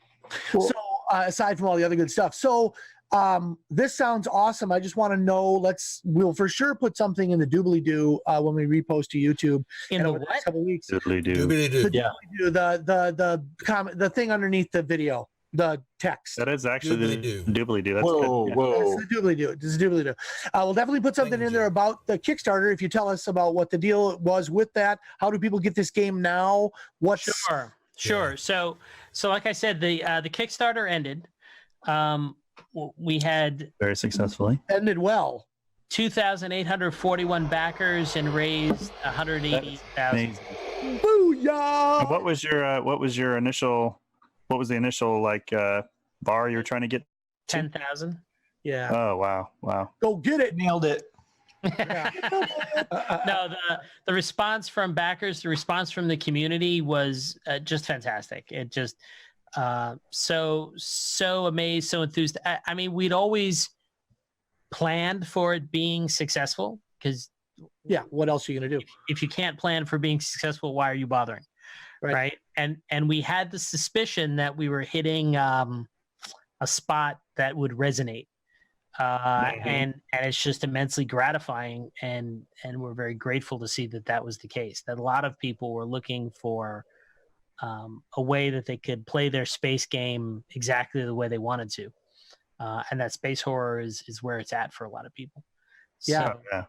aside from all the other good stuff. So this sounds awesome. I just want to know, we'll for sure put something in the doobly-doo when we repost to YouTube. In and the over next what? couple of weeks. Doobly-doo. Doobly-doo. The doobly-doo, the comment, the thing underneath the video, the text. That is actually Doobly-doo. the doobly-doo. That's Whoa, good. whoa. It's the doobly-doo. It's the doobly-doo. We'll definitely put something Thank in you. there about the Kickstarter. If you tell us about what the deal was with that, how do people get this game now? What's Sure. Yeah. So like I said, the Kickstarter ended. We had Very successfully. ended well? 2,841 backers and raised 180,000. Amazing. Booyah! What was the initial bar you were trying to get? 10,000. Yeah. Oh wow. Go get it. Nailed it. No, the response from backers, the response from the community was just fantastic. It just so amazed, so enthused. I mean, we'd always planned for it being successful, because Yeah. What else are you gonna do? if you can't plan for being successful, why are you bothering? Right. And we had the suspicion that we were hitting a spot that would resonate. And it's just immensely gratifying, and we're very grateful to see that was the case, that a lot of people were looking for a way that they could play their space game exactly the way they wanted to, and that space horror is where it's at for a lot of people. Yeah. So, Yeah.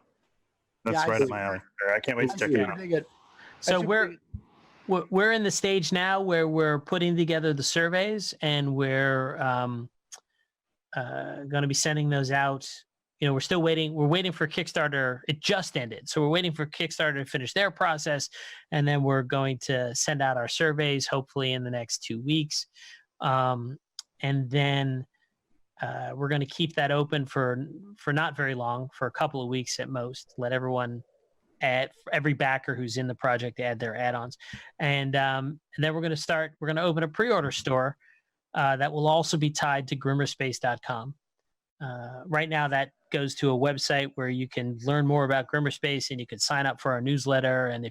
That's Yeah, I right see. up my alley. I can't wait to check I it out. dig it. So we're in the stage now where we're putting together the surveys, and we're going to be sending those out. You know, we're still waiting. We're waiting for Kickstarter. It just ended, so we're waiting for Kickstarter to finish their process, and then we're going to send out our surveys hopefully in the next 2 weeks, and then we're going to keep that open for not very long, for a couple of weeks at most. Let everyone every backer who's in the project add their add-ons, and then we're going to open a pre-order store that will also be tied to grimmerspace.com. Right now that goes to a website where you can learn more about Grimmerspace, and you can sign up for our newsletter, and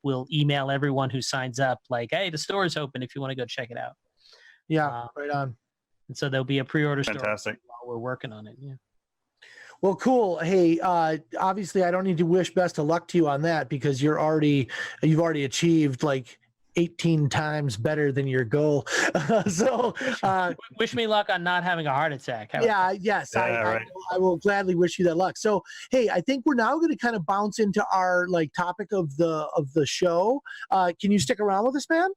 we'll email everyone who signs up like, hey, the store is open if you want to go check it out. Yeah, right on. And so there'll be a pre-order store Fantastic. while we're working on it. Yeah. Well, cool. Hey, obviously I don't need to wish best of luck to you on that, because you've already achieved like 18 times better than your goal. So wish me luck on not having a heart attack. Yes. Right. I will gladly wish you that luck. So, hey, I think we're now going to kind of bounce into our like topic of the show. Can you stick around with us, man?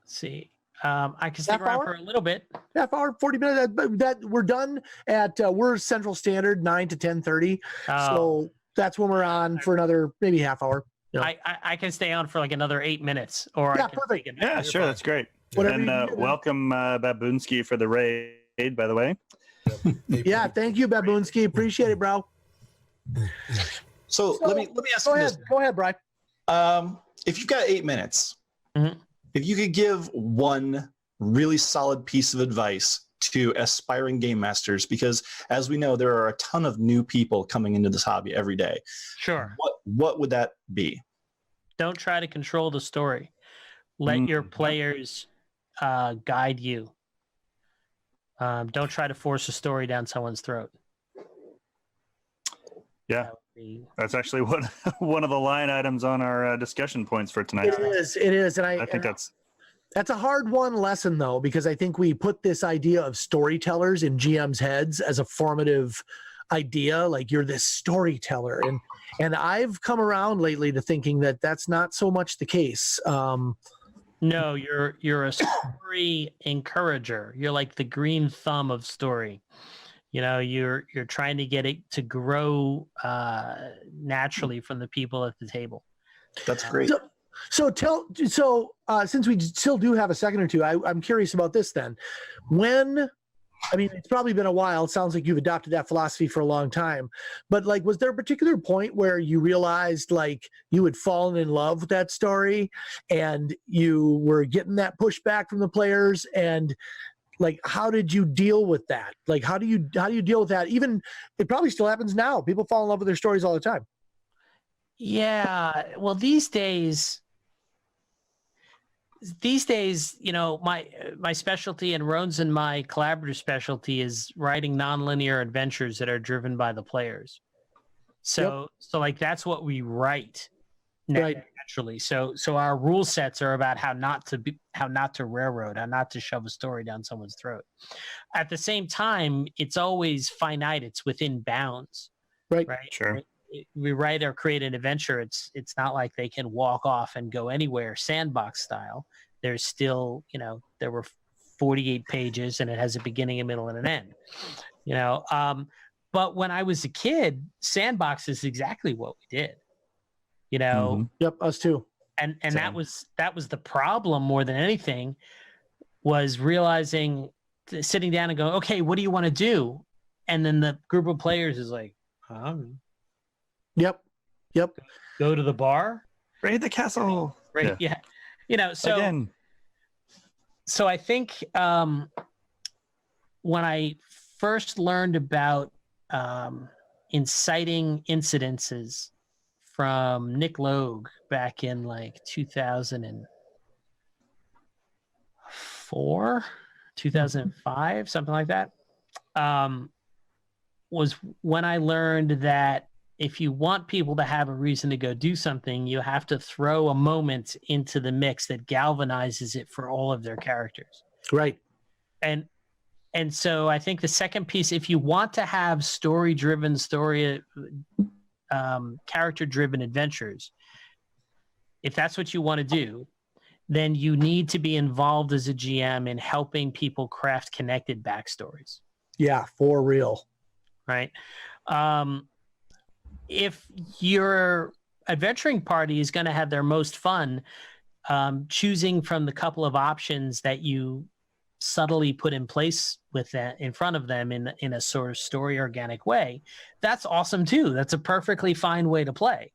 Let's see. I can stick around for a little bit. Half hour, 40 minutes. That we're done at we're Central Standard 9 to 10:30. So that's when we're on for another maybe half hour. Yeah. I can stay on for like another 8 minutes. Or yeah, I can perfect. Yeah, sure, that's great. Whatever And welcome Baboonsky for the raid, by the way. Yeah, thank you, Baboonsky. Appreciate it, bro. So let me ask you this. Go ahead, Brian. If you've got 8 minutes, Mhm. if you could give one really solid piece of advice to aspiring game masters, because as we know, there are a ton of new people coming into this hobby every day. Sure. What would that be? Don't try to control the story. Let your players guide you. Don't try to force a story down someone's throat. Yeah, that's actually one of the line items on our discussion points for tonight. It is, and I think that's a hard one lesson though, because I think we put this idea of storytellers in GM's heads as a formative idea, like you're this storyteller, and I've come around lately to thinking that that's not so much the case. No, you're a story encourager. You're like the green thumb of story. You know, you're trying to get it to grow naturally from the people at the table. That's great. So since we still do have a second or two, I'm curious about this then. It's probably been a while. It sounds like you've adopted that philosophy for a long time. But like, was there a particular point where you realized like you had fallen in love with that story and you were getting that pushback from the players? And like, how did you deal with that? Like, how do you deal with that? Even it probably still happens now. People fall in love with their stories all the time. Yeah. Well, these days, you know, my specialty, and Roan's and my collaborative specialty, is writing nonlinear adventures that are driven by the players. So like that's what we write naturally. So our rule sets are about how not to railroad, how not to shove a story down someone's throat. At the same time, it's always finite. It's within bounds. Right. Sure. We write or create an adventure. It's not like they can walk off and go anywhere sandbox style. There's still, you know, there were 48 pages and it has a beginning, a middle, and an end, you know. But when I was a kid, sandbox is exactly what we did, you know. Mm-hmm. Yep, us too. And that was the problem more than anything, was realizing, sitting down and going, okay, what do you want to do? And then the group of players is like, Yep. Go to the bar, raid the castle. Right. Yeah. You know, so again. So I think when I first learned about inciting incidences from Nick Logue back in like 2004, 2005, something like that, was when I learned that if you want people to have a reason to go do something, you have to throw a moment into the mix that galvanizes it for all of their characters. Right. And so I think the second piece, if you want to have character-driven adventures, if that's what you want to do, then you need to be involved as a GM in helping people craft connected backstories. Yeah, for real. Right. If your adventuring party is going to have their most fun choosing from the couple of options that you subtly put in place with that in front of them in a sort of story organic way, that's awesome too. That's a perfectly fine way to play.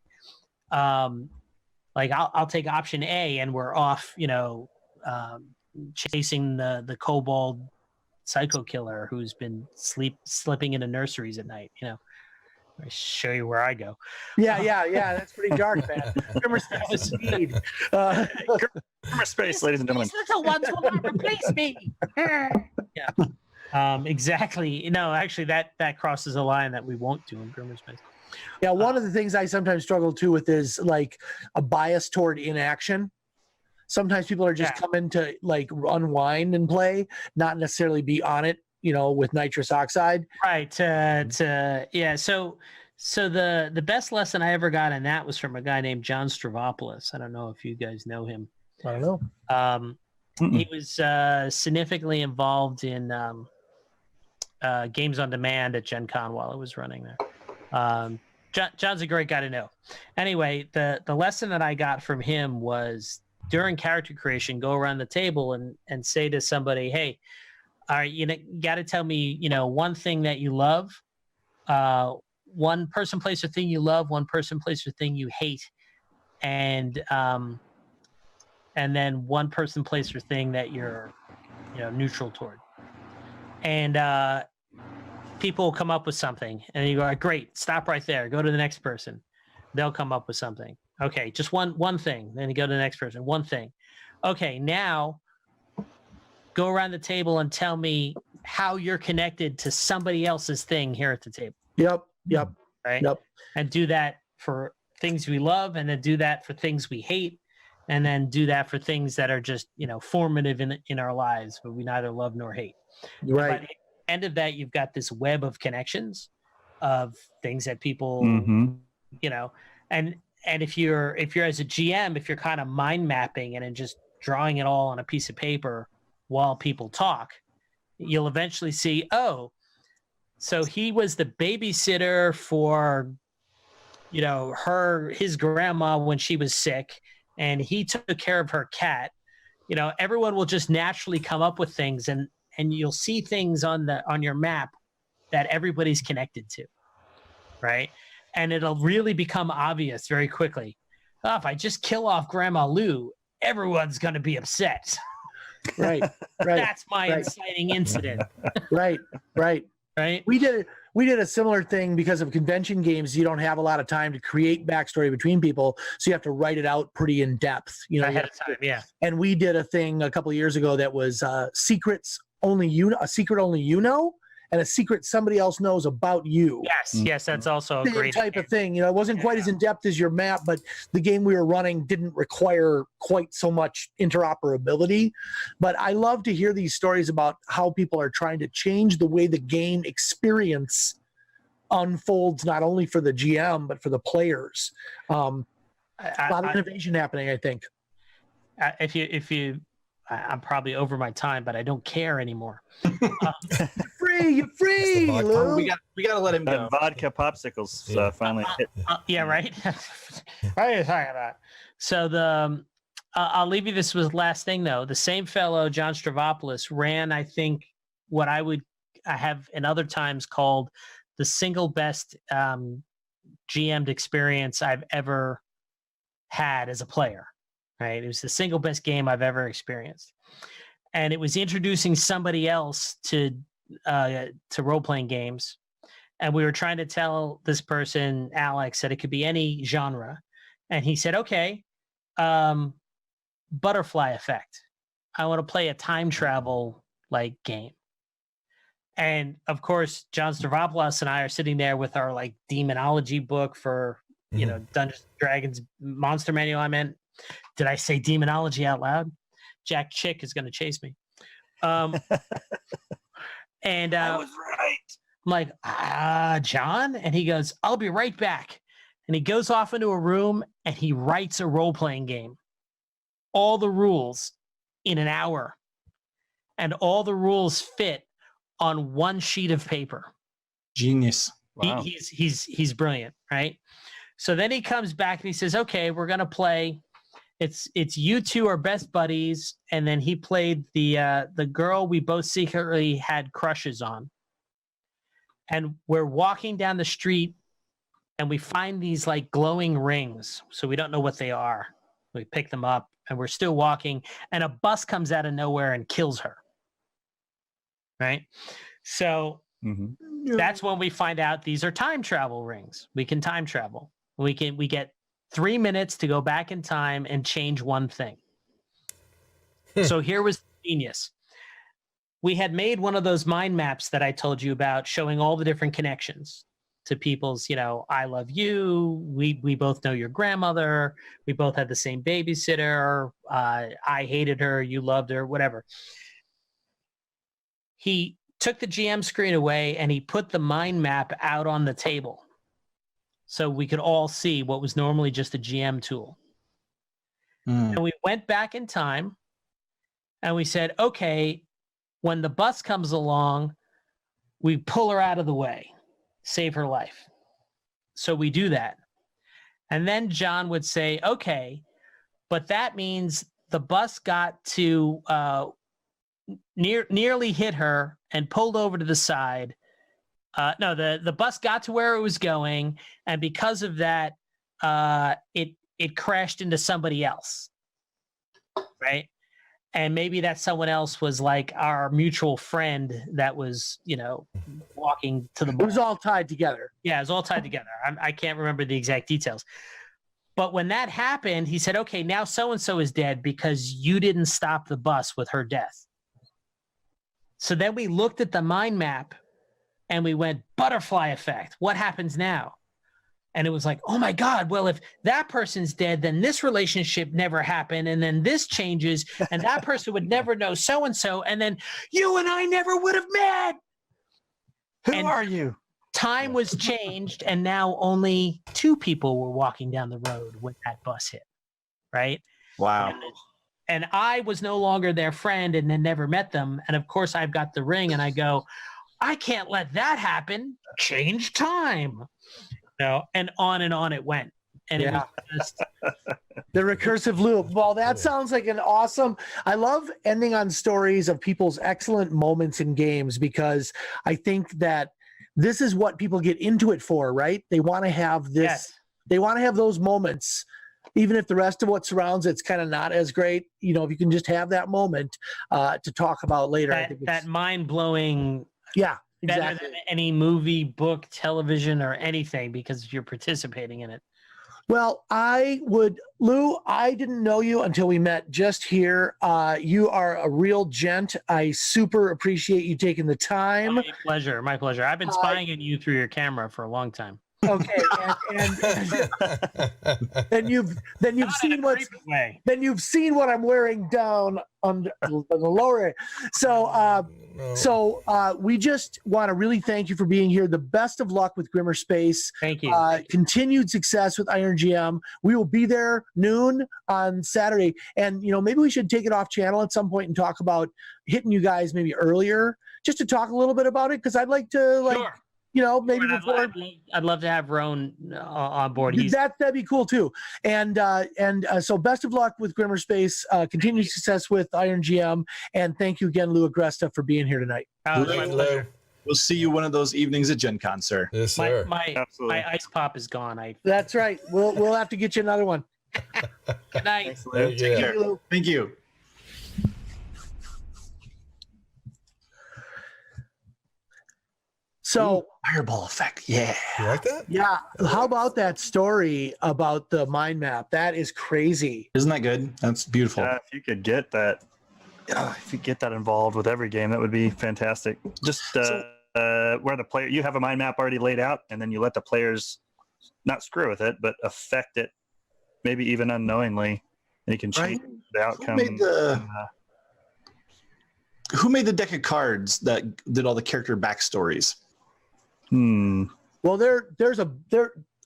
Like I'll take option A and we're off, chasing the kobold psycho killer who's been slipping into nurseries at night. I show you where I go. Yeah. That's pretty dark, man. Remember speed. Grammar space, ladies and gentlemen. These little ones will not replace me. Yeah. Exactly. No, actually, that crosses a line that we won't do in Grammar space. Yeah, one of the things I sometimes struggle too with is like a bias toward inaction. Sometimes people are just coming to like unwind and play, not necessarily be on it, with nitrous oxide. Right. Yeah. So the best lesson I ever got in that was from a guy named John Stravopoulos. I don't know if you guys know him. I don't know. He was significantly involved in games on demand at Gen Con while I was running there. John's a great guy to know. Anyway, the lesson that I got from him was during character creation, go around the table and say to somebody, hey, all right, you got to tell me, one thing that you love, one person, place, or thing you love, one person, place, or thing you hate, and then one person, place, or thing that you're, neutral toward. And people will come up with something, and you go, great, stop right there, go to the next person. They'll come up with something. Okay, just one thing. Then you go to the next person, one thing. Okay, now go around the table and tell me how you're connected to somebody else's thing here at the table. Yep. Right? Yep. And do that for things we love, and then do that for things we hate, and then do that for things that are just, formative in our lives, but we neither love nor hate. Right. By the end of that, you've got this web of connections of things that people, and if you're as a GM, if you're kind of mind mapping and then just drawing it all on a piece of paper while people talk, you'll eventually see, oh, so he was the babysitter for, his grandma when she was sick, and he took care of her cat. Everyone will just naturally come up with things, and you'll see things on your map that everybody's connected to, right? And it'll really become obvious very quickly. Oh, if I just kill off Grandma Lou, everyone's going to be upset. Right. That's my inciting incident. Right. Right. We did a similar thing because of convention games. You don't have a lot of time to create backstory between people, so you have to write it out pretty in depth. Ahead of time, yeah. And we did a thing a couple of years ago that was secrets only a secret only and a secret somebody else knows about you. Yes, that's also a great type of thing. It wasn't quite as in depth as your map, but the game we were running didn't require quite so much interoperability. But I love to hear these stories about how people are trying to change the way the game experience unfolds, not only for the GM but for the players. A lot of innovation happening, I think. I'm probably over my time, but I don't care anymore. You're free, Lou. We got to let him go. And vodka popsicles finally hit. Yeah, right. What are you talking about? So I'll leave you this with last thing though. The same fellow, John Stravopoulos, ran, I think, what I have in other times called the single best GM'd experience I've ever had as a player. Right? It was the single best game I've ever experienced. And it was introducing somebody else to role-playing games. And we were trying to tell this person, Alex, that it could be any genre. And he said, okay, butterfly effect. I want to play a time travel like game. And of course, John Stavropoulos and I are sitting there with our like demonology book for, Dungeons and Dragons monster manual. I meant, did I say demonology out loud? Jack Chick is going to chase me. And I was right. I'm like, John? And he goes, I'll be right back. And he goes off into a room and he writes a role-playing game. All the rules in an hour. And all the rules fit on one sheet of paper. Genius. Wow. He's brilliant, right? So then he comes back and he says, okay, we're going to play. It's you two are best buddies. And then he played the girl we both secretly had crushes on. And we're walking down the street and we find these like glowing rings. So we don't know what they are. We pick them up and we're still walking and a bus comes out of nowhere and kills her. Right? So that's when we find out these are time travel rings. We can time travel. We get 3 minutes to go back in time and change one thing. So here was genius. We had made one of those mind maps that I told you about, showing all the different connections to people's, I love you. We both know your grandmother. We both had the same babysitter. I hated her. You loved her, whatever. He took the GM screen away and he put the mind map out on the table so we could all see what was normally just a GM tool. And we went back in time and we said, okay, when the bus comes along, we pull her out of the way, save her life. So we do that. And then John would say, okay, but that means the bus got to nearly hit her and pulled over to the side. No, the bus got to where it was going, and because of that, it crashed into somebody else, right? And maybe that someone else was like our mutual friend that was, walking to the. It was all tied together. Yeah, it was all tied together. I can't remember the exact details. But when that happened, he said, okay, now so-and-so is dead because you didn't stop the bus with her death. So then we looked at the mind map and we went, butterfly effect. What happens now? And it was like, oh my God, well, if that person's dead, then this relationship never happened. And then this changes and that person would never know so-and-so. And then you and I never would have met. Who And are you? Time was changed. And now only 2 people were walking down the road when that bus hit. Right? Wow. And I was no longer their friend and then never met them. And of course I've got the ring and I go, I can't let that happen. Change time. And on it went. And it was just the recursive loop. Well, that sounds like an awesome. I love ending on stories of people's excellent moments in games because I think that this is what people get into it for, right? They want to have this. Yes. They want to have those moments, even if the rest of what surrounds it's kind of not as great. If you can just have that moment to talk about later. I think that mind-blowing. Yeah. Better Exactly. than any movie, book, television, or anything because you're participating in it. Well, Lou, I didn't know you until we met just here. You are a real gent. I super appreciate you taking the time. My pleasure. My pleasure. I've been spying on you through your camera for a long time. Okay, and then you've seen what I'm wearing down on the lower area. So we just want to really thank you for being here. The best of luck with Grimmer Space. Thank you. Continued success with Iron GM. We will be there noon on Saturday, and maybe we should take it off channel at some point and talk about hitting you guys maybe earlier, just to talk a little bit about it because I'd like to Sure. Maybe before. I'd love to have Roan on board. That'd be cool too. And so best of luck with Grimmer Space. Continued success with Iron GM, and thank you again, Lou Agresta, for being here tonight. My pleasure. We'll see you one of those evenings at Gen Con, sir. Yes, sir. My ice pop is gone. That's right. We'll have to get you another one. Good night. Thanks, Lou. Yeah. Take care. Thank you. So Fireball effect. Yeah. You like that? yeah, how about that story about the mind map? That is crazy. Isn't that good? That's beautiful. Yeah, if you could get that, if you get that involved with every game, that would be fantastic. Just where the player, you have a mind map already laid out, and then you let the players not screw with it, but affect it, maybe even unknowingly, and you can change the outcome. Who made the deck of cards that did all the character backstories? Well,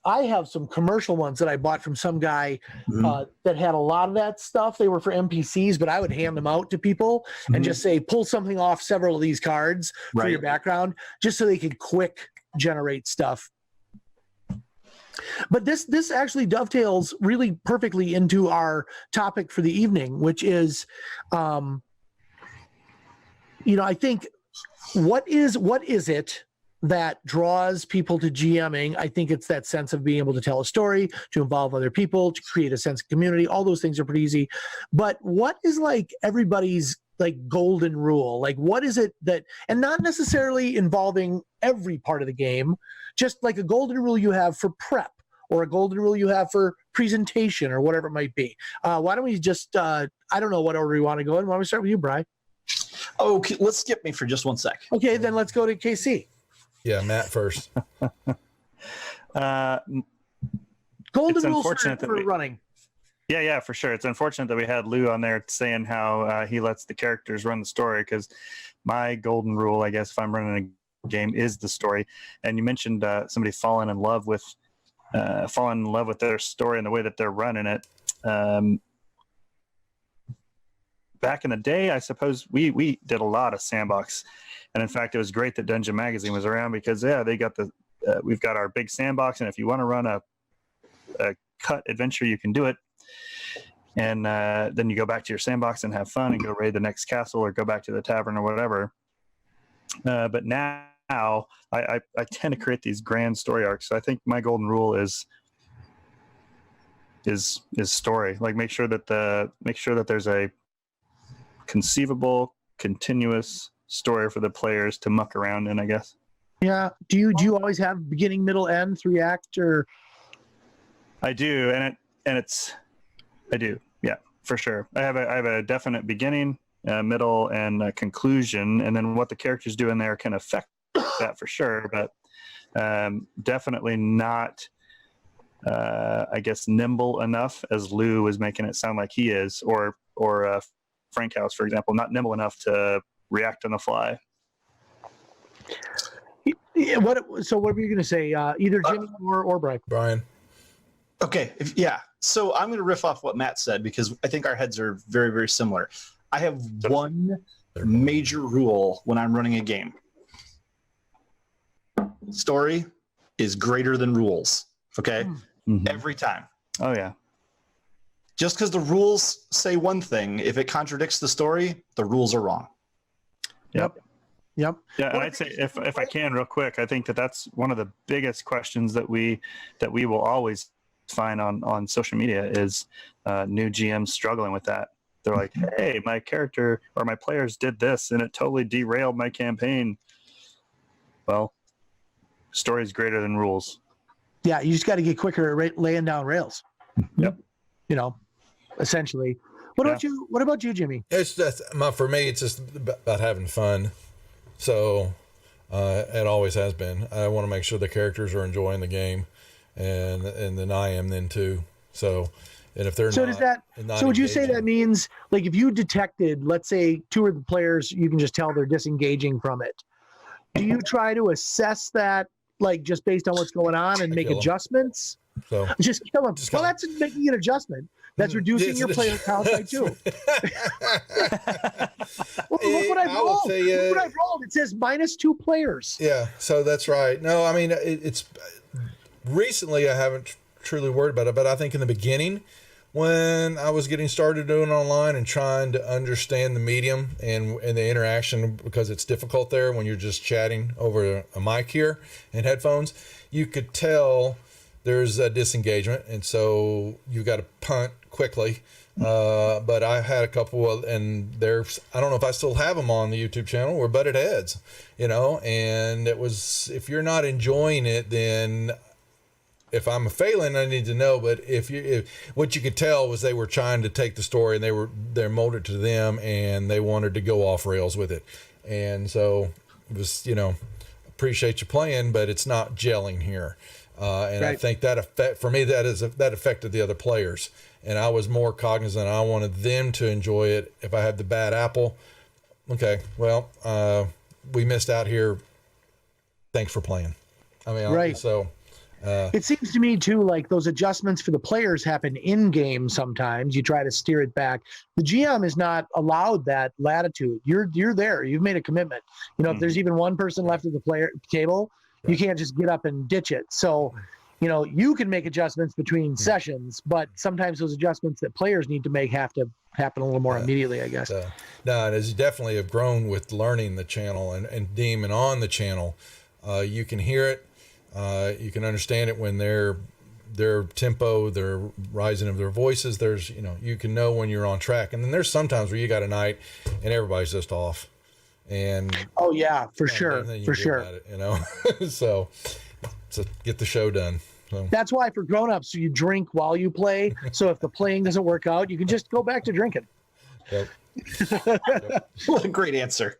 I have some commercial ones that I bought from some guy Mhm. that had a lot of that stuff. They were for NPCs, but I would hand them out to people and just say, pull something off several of these cards for your Right. background, just so they could quick generate stuff. But this actually dovetails really perfectly into our topic for the evening, which is, I think what is it that draws people to GMing? I think it's that sense of being able to tell a story, to involve other people, to create a sense of community. All those things are pretty easy. But what is like everybody's like golden rule? Like what is it that, and not necessarily involving every part of the game, just like a golden rule you have for prep or a golden rule you have for presentation or whatever it might be. Why don't we just, I don't know what order we want to go in. Why don't we start with you, Bri? Okay, let's skip me for just 1 sec. Okay, then let's go to KC. Yeah, Matt first. Golden It's rules unfortunate that for we- running. Yeah, for sure. It's unfortunate that we had Lou on there saying how he lets the characters run the story, because my golden rule, I guess, if I'm running a game, is the story. And you mentioned somebody falling in love with their story and the way that they're running it. Back in the day, I suppose we did a lot of sandbox, and in fact, it was great that Dungeon Magazine was around, because they got we've got our big sandbox, and if you want to run a cut adventure, you can do it. And then you go back to your sandbox and have fun and go raid the next castle or go back to the tavern or whatever. But now I tend to create these grand story arcs. So I think my golden rule is story. Like make sure that there's a conceivable, continuous story for the players to muck around in, I guess. Yeah. Do you always have beginning, middle, end, 3-act, or? I do, I do. Yeah, for sure. I have a definite beginning, middle, and a conclusion, and then what the characters do in there can affect that for sure. But definitely not, I guess, nimble enough as Lou was making it sound like he is, or Frank House, for example, not nimble enough to react on the fly. Yeah, what were you going to say? Either Jimmy or Brian? Brian. Okay, so I'm going to riff off what Matt said, because I think our heads are very, very similar. I have one major rule when I'm running a game. Story is greater than rules, okay? Mhm. Every time. Oh, yeah. Just because the rules say one thing, if it contradicts the story, the rules are wrong. Yep. Yeah, and I'd say if I can real quick, I think that's one of the biggest questions that we will always find on social media is new GMs struggling with that. They're like, hey, my character or my players did this and it totally derailed my campaign. Well, story is greater than rules. Yeah, you just got to get quicker at laying down rails. Yep. Essentially. What about you, Jimmy? It's just for me. It's just about having fun. So it always has been. I want to make sure the characters are enjoying the game, and then I am then too. So, and if they're So would you say engaging- that means, like, if you detected, let's say, two of the players, you can just tell they're disengaging from it. Do you try to assess that, like, just based on what's going on and make kill 'em. adjustments? So Just kill them. Just Well, kill 'em. that's making an adjustment. That's reducing It's your an player count by 2. Well, look what I I've would rolled. say, Look what I've rolled. It says -2 players. yeah, so that's right. No, I mean it's recently I haven't truly worried about it, but I think in the beginning, when I was getting started doing online and trying to understand the medium and the interaction, because it's difficult there when you're just chatting over a mic here and headphones, you could tell there's a disengagement, and so you got to punt quickly. But I had a couple and there's, I don't know if I still have them on the YouTube channel, we're butted heads, and it was, if you're not enjoying it, then if I'm failing, I need to know. But if what you could tell was they were trying to take the story and they're molded to them and they wanted to go off rails with it. And so it was, appreciate you playing, but it's not gelling here. And Right. I think that affected the other players. And I was more cognizant. I wanted them to enjoy it. If I had the bad apple, okay, well, we missed out here. Thanks for playing. I mean, Right. So It seems to me too, like those adjustments for the players happen in game. Sometimes you try to steer it back. The GM is not allowed that latitude. You're there. You've made a commitment. If there's even one person left at the player table, you can't just get up and ditch it. So, you can make adjustments between sessions, but sometimes those adjustments that players need to make have to happen a little more immediately, I guess. No, and as you definitely have grown with learning the channel and demon on the channel, you can hear it. You can understand it when their tempo, their rising of their voices. There's, you can know when you're on track. And then there's sometimes where you got a night and everybody's just off. And oh yeah, for sure, for sure. It, so get the show done. So. That's why for grown-ups, you drink while you play. So if the playing doesn't work out, you can just go back to drinking. Yep. What a great answer.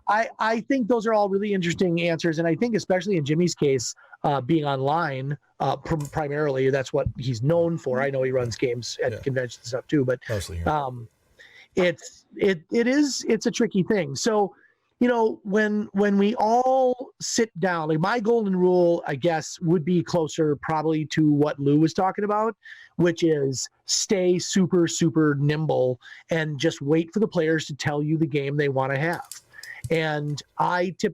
I think those are all really interesting answers. And I think especially in Jimmy's case, being online, primarily, that's what he's known for. I know he runs games at conventions and stuff too, but mostly here. it's a tricky thing. So, when we all sit down, like my golden rule, I guess, would be closer probably to what Lou was talking about, which is stay super, super nimble and just wait for the players to tell you the game they want to have. And I do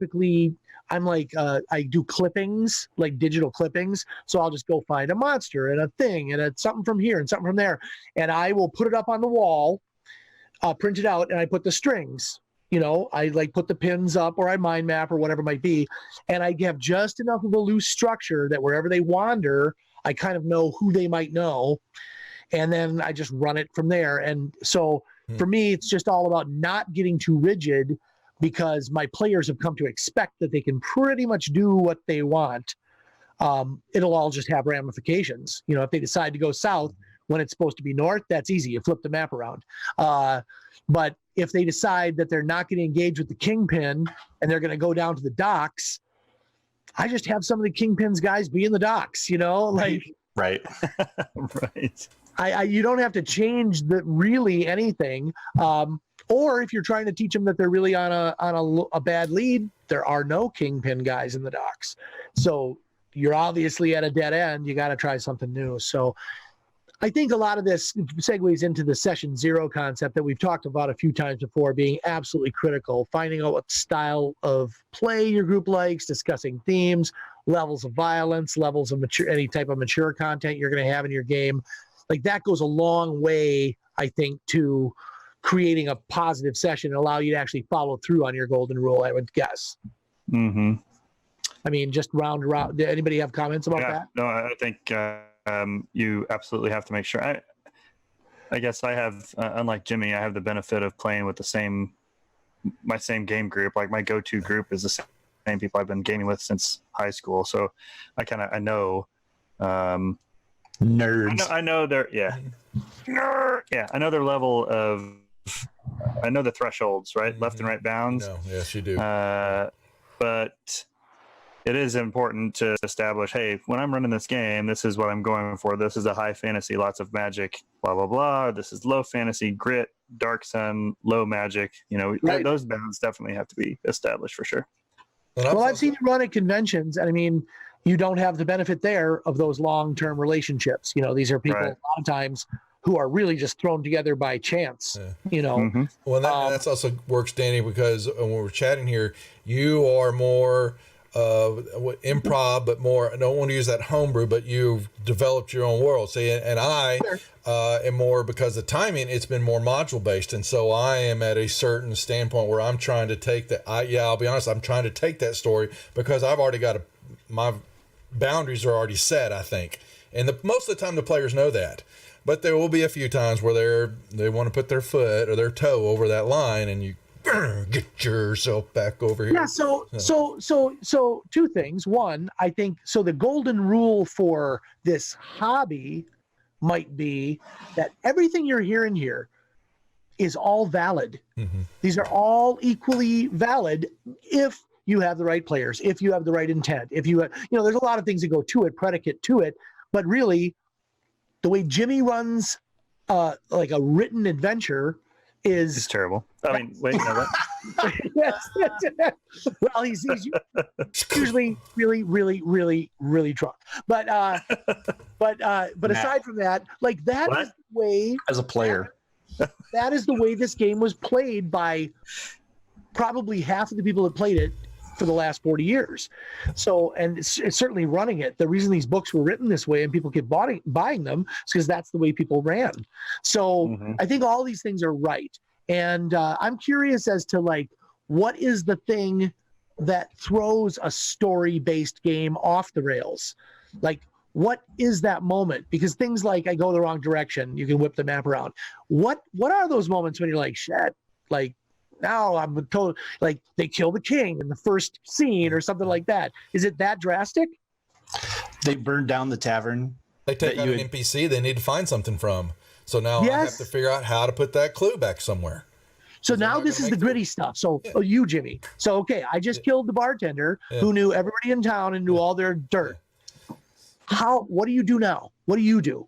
clippings, like digital clippings. So I'll just go find a monster and a thing and something from here and something from there. And I will put it up on the wall, print it out, and I put the strings. I put the pins up, or I mind map, or whatever it might be. And I have just enough of a loose structure that wherever they wander, I kind of know who they might know. And then I just run it from there. And so for me, it's just all about not getting too rigid, because my players have come to expect that they can pretty much do what they want. It'll all just have ramifications. If they decide to go south when it's supposed to be north, that's easy. You flip the map around. But if they decide that they're not going to engage with the Kingpin and they're going to go down to the docks, I just have some of the Kingpin's guys be in the docks, Right. Right. You don't have to change really anything. Or if you're trying to teach them that they're really on a bad lead, there are no Kingpin guys in the docks. So you're obviously at a dead end. You got to try something new. So I think a lot of this segues into the session 0 concept that we've talked about a few times before, being absolutely critical, finding out what style of play your group likes, discussing themes, levels of violence, levels of any type of mature content you're going to have in your game. Like that goes a long way, I think, to creating a positive session and allow you to actually follow through on your golden rule, I would guess. Mm-hmm. I mean, just round around. Did anybody have comments about that? No, I think you absolutely have to make sure. I guess I have, unlike Jimmy, I have the benefit of playing with my same game group. Like my go-to group is the same people I've been gaming with since high school. So I know. Nerds. I know their I know their level of. I know the thresholds, right? Mm-hmm. Left and right bounds. No, yes, you do. But it is important to establish, hey, when I'm running this game, this is what I'm going for. This is a high fantasy, lots of magic, blah, blah, blah. This is low fantasy, grit, dark sun, low magic. Right. Those bounds definitely have to be established for sure. Well, I've seen you run at conventions, and I mean, you don't have the benefit there of those long-term relationships. These are people a lot of times who are really just thrown together by chance, Mm-hmm. Well, that's also works, Danny, because when we're chatting here, you are more improv, but more, I don't want to use that homebrew, but you've developed your own world. See, and I am more, because the timing, it's been more module based. And so I am at a certain standpoint where I'm trying to take that. I'll be honest, I'm trying to take that story because I've already got my boundaries are already set, I think. And most of the time the players know that. But there will be a few times where they want to put their foot or their toe over that line, and you get yourself back over here. Yeah. So two things. One, I think so. The golden rule for this hobby might be that everything you're hearing here is all valid. Mm-hmm. These are all equally valid if you have the right players, if you have the right intent, if you have, there's a lot of things that go to it, predicate to it, but really, the way Jimmy runs like a written adventure is It's terrible. I mean, wait, no, what? yes. Well, he's usually really, really, really, really drunk. But aside from that, like that What? is the way As a player, that is the way this game was played by probably half of the people that played it for the last 40 years. So, and it's certainly running it. The reason these books were written this way and people keep buying them is because that's the way people ran. So I think all these things are right. And I'm curious as to like, what is the thing that throws a story-based game off the rails? Like, what is that moment? Because things like I go the wrong direction, you can whip the map around. What are those moments when you're like, shit, like, now I'm told, like they kill the king in the first scene or something like that. Is it that drastic? they burned down the tavern. They take that out you an had- NPC they need to find something from. So now I have Yes. to figure out how to put that clue back somewhere. So They're now not this gonna is the make it. gritty stuff. So Yeah. you, Jimmy. So okay, I just killed the bartender Yeah. who knew everybody in town and knew all their dirt. What do you do now? What do you do?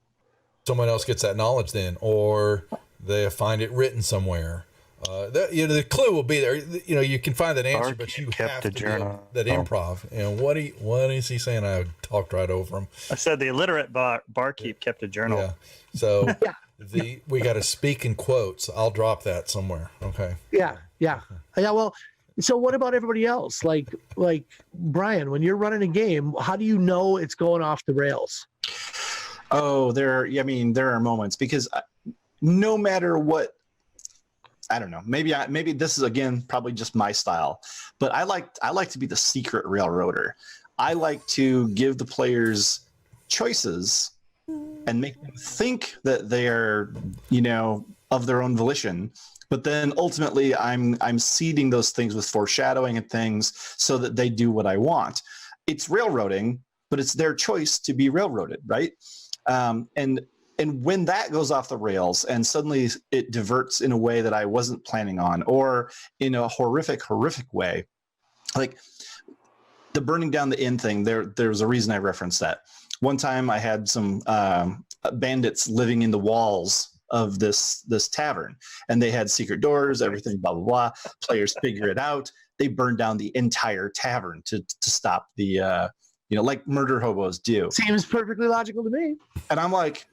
Someone else gets that knowledge then, or they find it written somewhere. The clue will be there. You can find that answer, but you kept have a to do journal. that improv. What is he saying? I talked right over him. I said the illiterate barkeep kept a journal. Yeah. So Yeah. we got to speak in quotes. I'll drop that somewhere. Okay. Yeah. Well, so what about everybody else? Like Brian, when you're running a game, how do you know it's going off the rails? Oh, there are moments because no matter what, I don't know. Maybe this is again probably just my style, but I like to be the secret railroader. I like to give the players choices and make them think that they are, of their own volition. But then ultimately, I'm seeding those things with foreshadowing and things so that they do what I want. It's railroading, but it's their choice to be railroaded, right? And when that goes off the rails and suddenly it diverts in a way that I wasn't planning on, or in a horrific way, like the burning down the inn thing, there's a reason I referenced that. One time I had some bandits living in the walls of this tavern, and they had secret doors, everything, blah, blah, blah. Players figure it out. They burn down the entire tavern to stop the, like murder hobos do. Seems perfectly logical to me. And I'm like,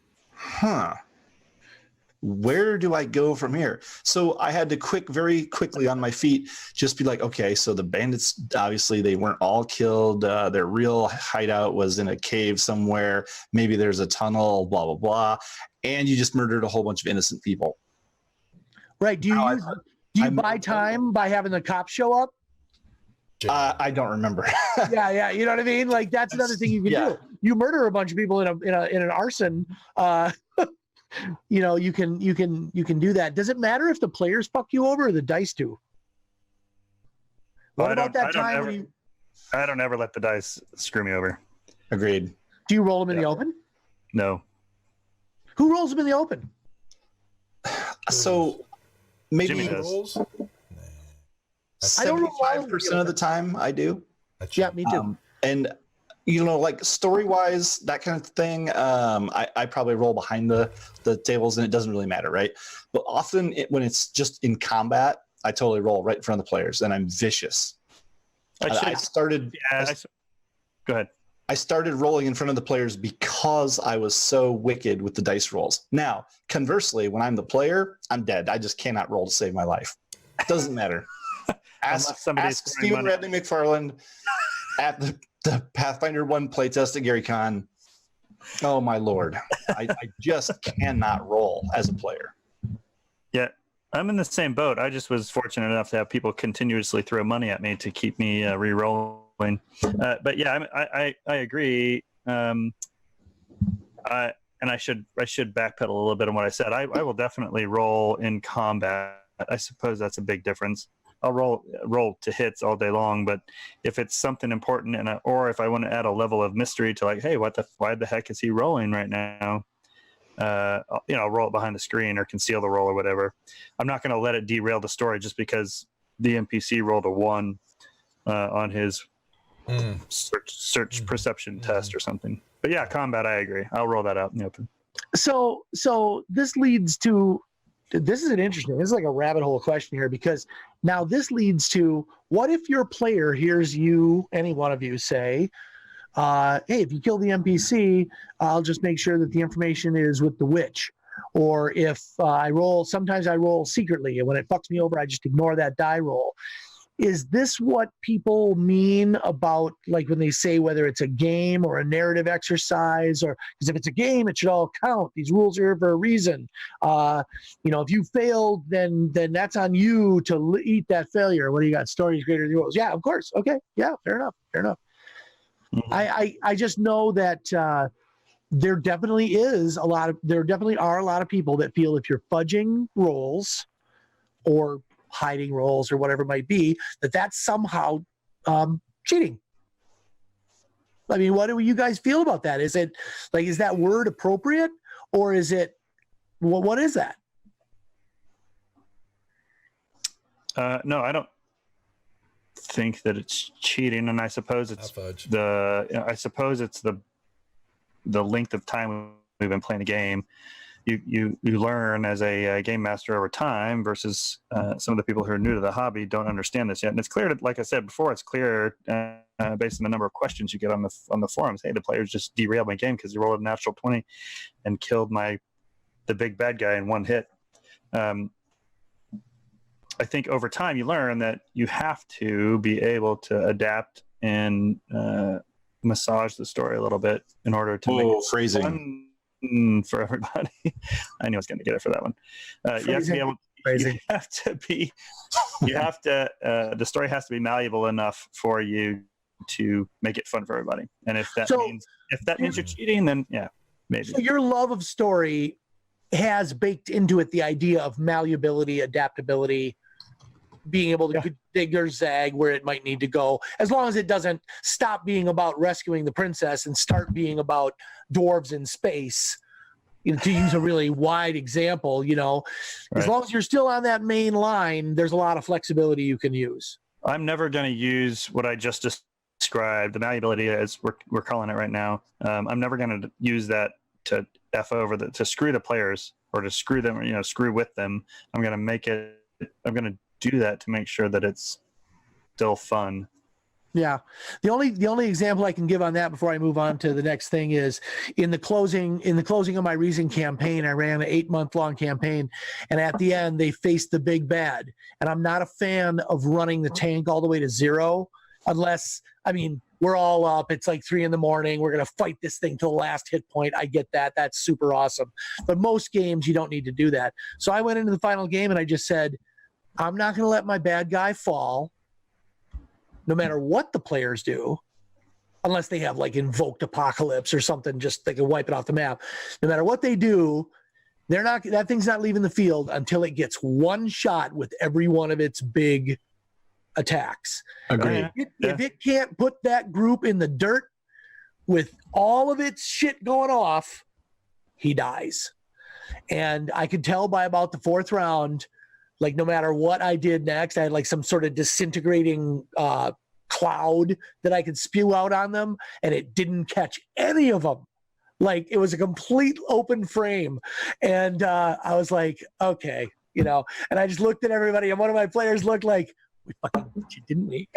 where do I go from here? So I had to very quickly on my feet, just be like, okay, so the bandits, obviously they weren't all killed. Their real hideout was in a cave somewhere. Maybe there's a tunnel, blah, blah, blah. And you just murdered a whole bunch of innocent people. Right. Do you buy time by having the cops show up? I don't remember. Yeah. You know what I mean? Like that's another thing you can do. You murder a bunch of people in an arson. You can do that. Does it matter if the players fuck you over or the dice do? What about that time when you? I don't ever let the dice screw me over. Agreed. Do you roll them in the open? No. Who rolls them in the open? So maybe Jimmy does. Rolls? I don't know why 75% of the time I do. Yeah, me too. And like story wise, that kind of thing, I probably roll behind the tables and it doesn't really matter, right? But often when it's just in combat, I totally roll right in front of the players and I'm vicious. I started. Go ahead. I started rolling in front of the players because I was so wicked with the dice rolls. Now, conversely, when I'm the player, I'm dead. I just cannot roll to save my life. Doesn't matter. Ask Stephen Redley McFarland at the Pathfinder 1 playtest at Gary Con. Oh, my Lord. I just cannot roll as a player. Yeah, I'm in the same boat. I just was fortunate enough to have people continuously throw money at me to keep me re-rolling. But yeah, I agree. And I should backpedal a little bit on what I said. I will definitely roll in combat. I suppose that's a big difference. I'll roll to hits all day long, but if it's something important or if I want to add a level of mystery to like, hey, why the heck is he rolling right now? I'll roll it behind the screen or conceal the roll or whatever. I'm not going to let it derail the story just because the NPC rolled a 1 on his search perception test or something. But yeah, combat, I agree. I'll roll that out in the open. So this leads to this is this is like a rabbit hole question here, because now this leads to, what if your player hears you, any one of you say, hey, if you kill the NPC, I'll just make sure that the information is with the witch. Or if sometimes I roll secretly, and when it fucks me over, I just ignore that die roll. Is this what people mean about, like, when they say whether it's a game or a narrative exercise? Or because if it's a game, it should all count. These rules are here for a reason. If you failed, then that's on you to eat that failure. What do you got? Stories greater than rules. Yeah, of course. Okay. Yeah, fair enough. Mm-hmm. I just know that there definitely are a lot of people that feel if you're fudging rolls or hiding rolls or whatever it might be, that's somehow cheating. I mean, what do you guys feel about that? Is it like, is that word appropriate, or is it, what is that? No, I don't think that it's cheating, and I suppose it's the length of time we've been playing the game. You learn as a game master over time, versus some of the people who are new to the hobby don't understand this yet. And it's clear, like I said before, it's clear based on the number of questions you get on the forums. Hey, the players just derailed my game because they rolled a natural 20 and killed the big bad guy in one hit. I think over time you learn that you have to be able to adapt and massage the story a little bit in order to make it phrasing fun for everybody. I knew I was going to get it for that one. You have to be able. The story has to be malleable enough for you to make it fun for everybody. And if that means you're cheating, then yeah, maybe. So your love of story has baked into it the idea of malleability, adaptability, being able to dig or zag where it might need to go, as long as it doesn't stop being about rescuing the princess and start being about dwarves in space. To use a really wide example, right. As long as you're still on that main line, there's a lot of flexibility you can use. I'm never going to use what I just described, the malleability as we're calling it right now. I'm never going to use that to to screw the players or to screw them, screw with them. I'm going to do that to make sure that it's still fun. Yeah. The only example I can give on that before I move on to the next thing is in the closing of my recent campaign, I ran an 8-month-long campaign, and at the end they faced the big bad. And I'm not a fan of running the tank all the way to 0 unless, we're all up. It's like 3 a.m. We're going to fight this thing to the last hit point. I get that. That's super awesome. But most games, you don't need to do that. So I went into the final game and I just said, I'm not going to let my bad guy fall, no matter what the players do, unless they have like invoked apocalypse or something, just they can wipe it off the map. No matter what they do, that thing's not leaving the field until it gets one shot with every one of its big attacks. Agreed. If it can't put that group in the dirt with all of its shit going off, he dies. And I could tell by about the 4th round, like no matter what I did next, I had like some sort of disintegrating cloud that I could spew out on them, and it didn't catch any of them. Like it was a complete open frame. And I was like, okay, and I just looked at everybody, and one of my players looked like, we fucking did you, didn't we?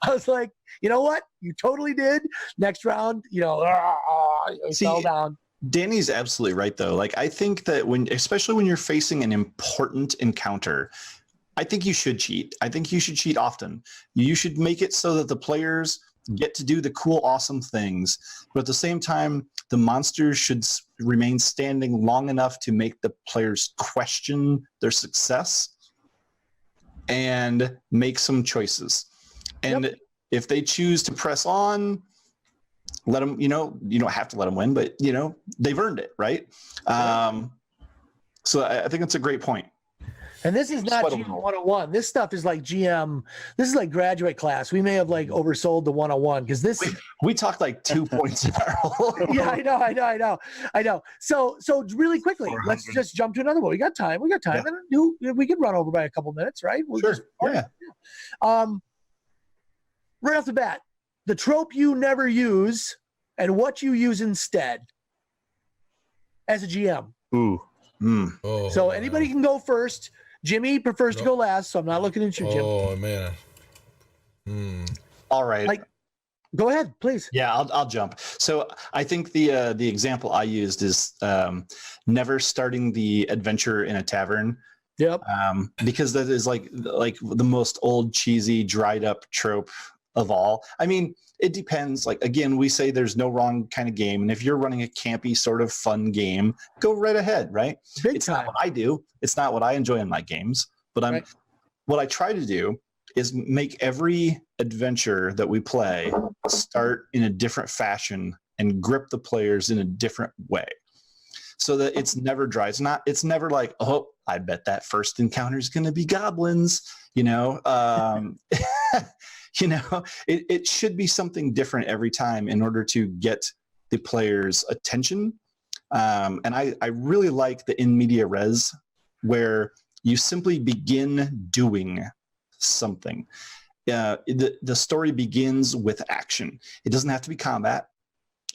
I was like, you know what? You totally did. Next round, fell down. Danny's absolutely right, though. Like, I think that especially when you're facing an important encounter, I think you should cheat. I think you should cheat often. You should make it so that the players get to do the cool, awesome things. But at the same time, the monsters should remain standing long enough to make the players question their success and make some choices. And if they choose to press on, let them, you don't have to let them win, but they've earned it. Right. So I think that's a great point. And this is not GM 101. This stuff is like GM. This is like graduate class. We may have like oversold the 101 because this. We talked like 2 points an hour. Yeah, I know. So really quickly, let's just jump to another one. We got time. Yeah. And we can run over by a couple minutes, right? Sure. Yeah. Right off the bat, the trope you never use and what you use instead as a GM. Ooh. Oh, So anybody can go first. Jimmy prefers to go last, so I'm not looking at you, Jim. Oh man. All right. Like, go ahead, please. Yeah, I'll jump. So I think the example I used is never starting the adventure in a tavern. Yep. Because that is like the most old, cheesy, dried up trope of all. I mean, it depends. Like, again, we say there's no wrong kind of game, and if you're running a campy sort of fun game, go right ahead, right? It's not what I do. It's not what I enjoy in my games. But what I try to do is make every adventure that we play start in a different fashion and grip the players in a different way, so that it's never dry. It's never like, oh, I bet that first encounter is going to be goblins. You know, it should be something different every time in order to get the players' attention. And I really like the in media res, where you simply begin doing something. The story begins with action. It doesn't have to be combat.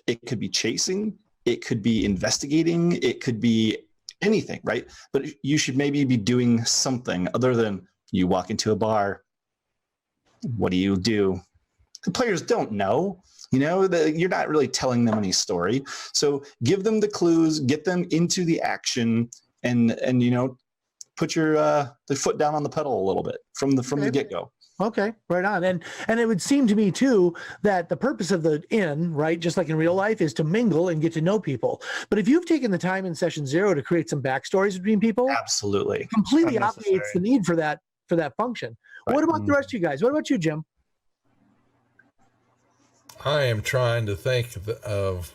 It could be chasing. It could be investigating. It could be anything, right? But you should maybe be doing something other than you walk into a bar. What do? The players don't know. You're not really telling them any story. So give them the clues, get them into the action, and put your the foot down on the pedal a little bit from the get-go. Okay, right on. And it would seem to me too that the purpose of the inn, right, just like in real life, is to mingle and get to know people. But if you've taken the time in session 0 to create some backstories between people, absolutely, completely obviates the need for that function. Right. What about the rest of you guys? What about you, Jim? I am trying to think of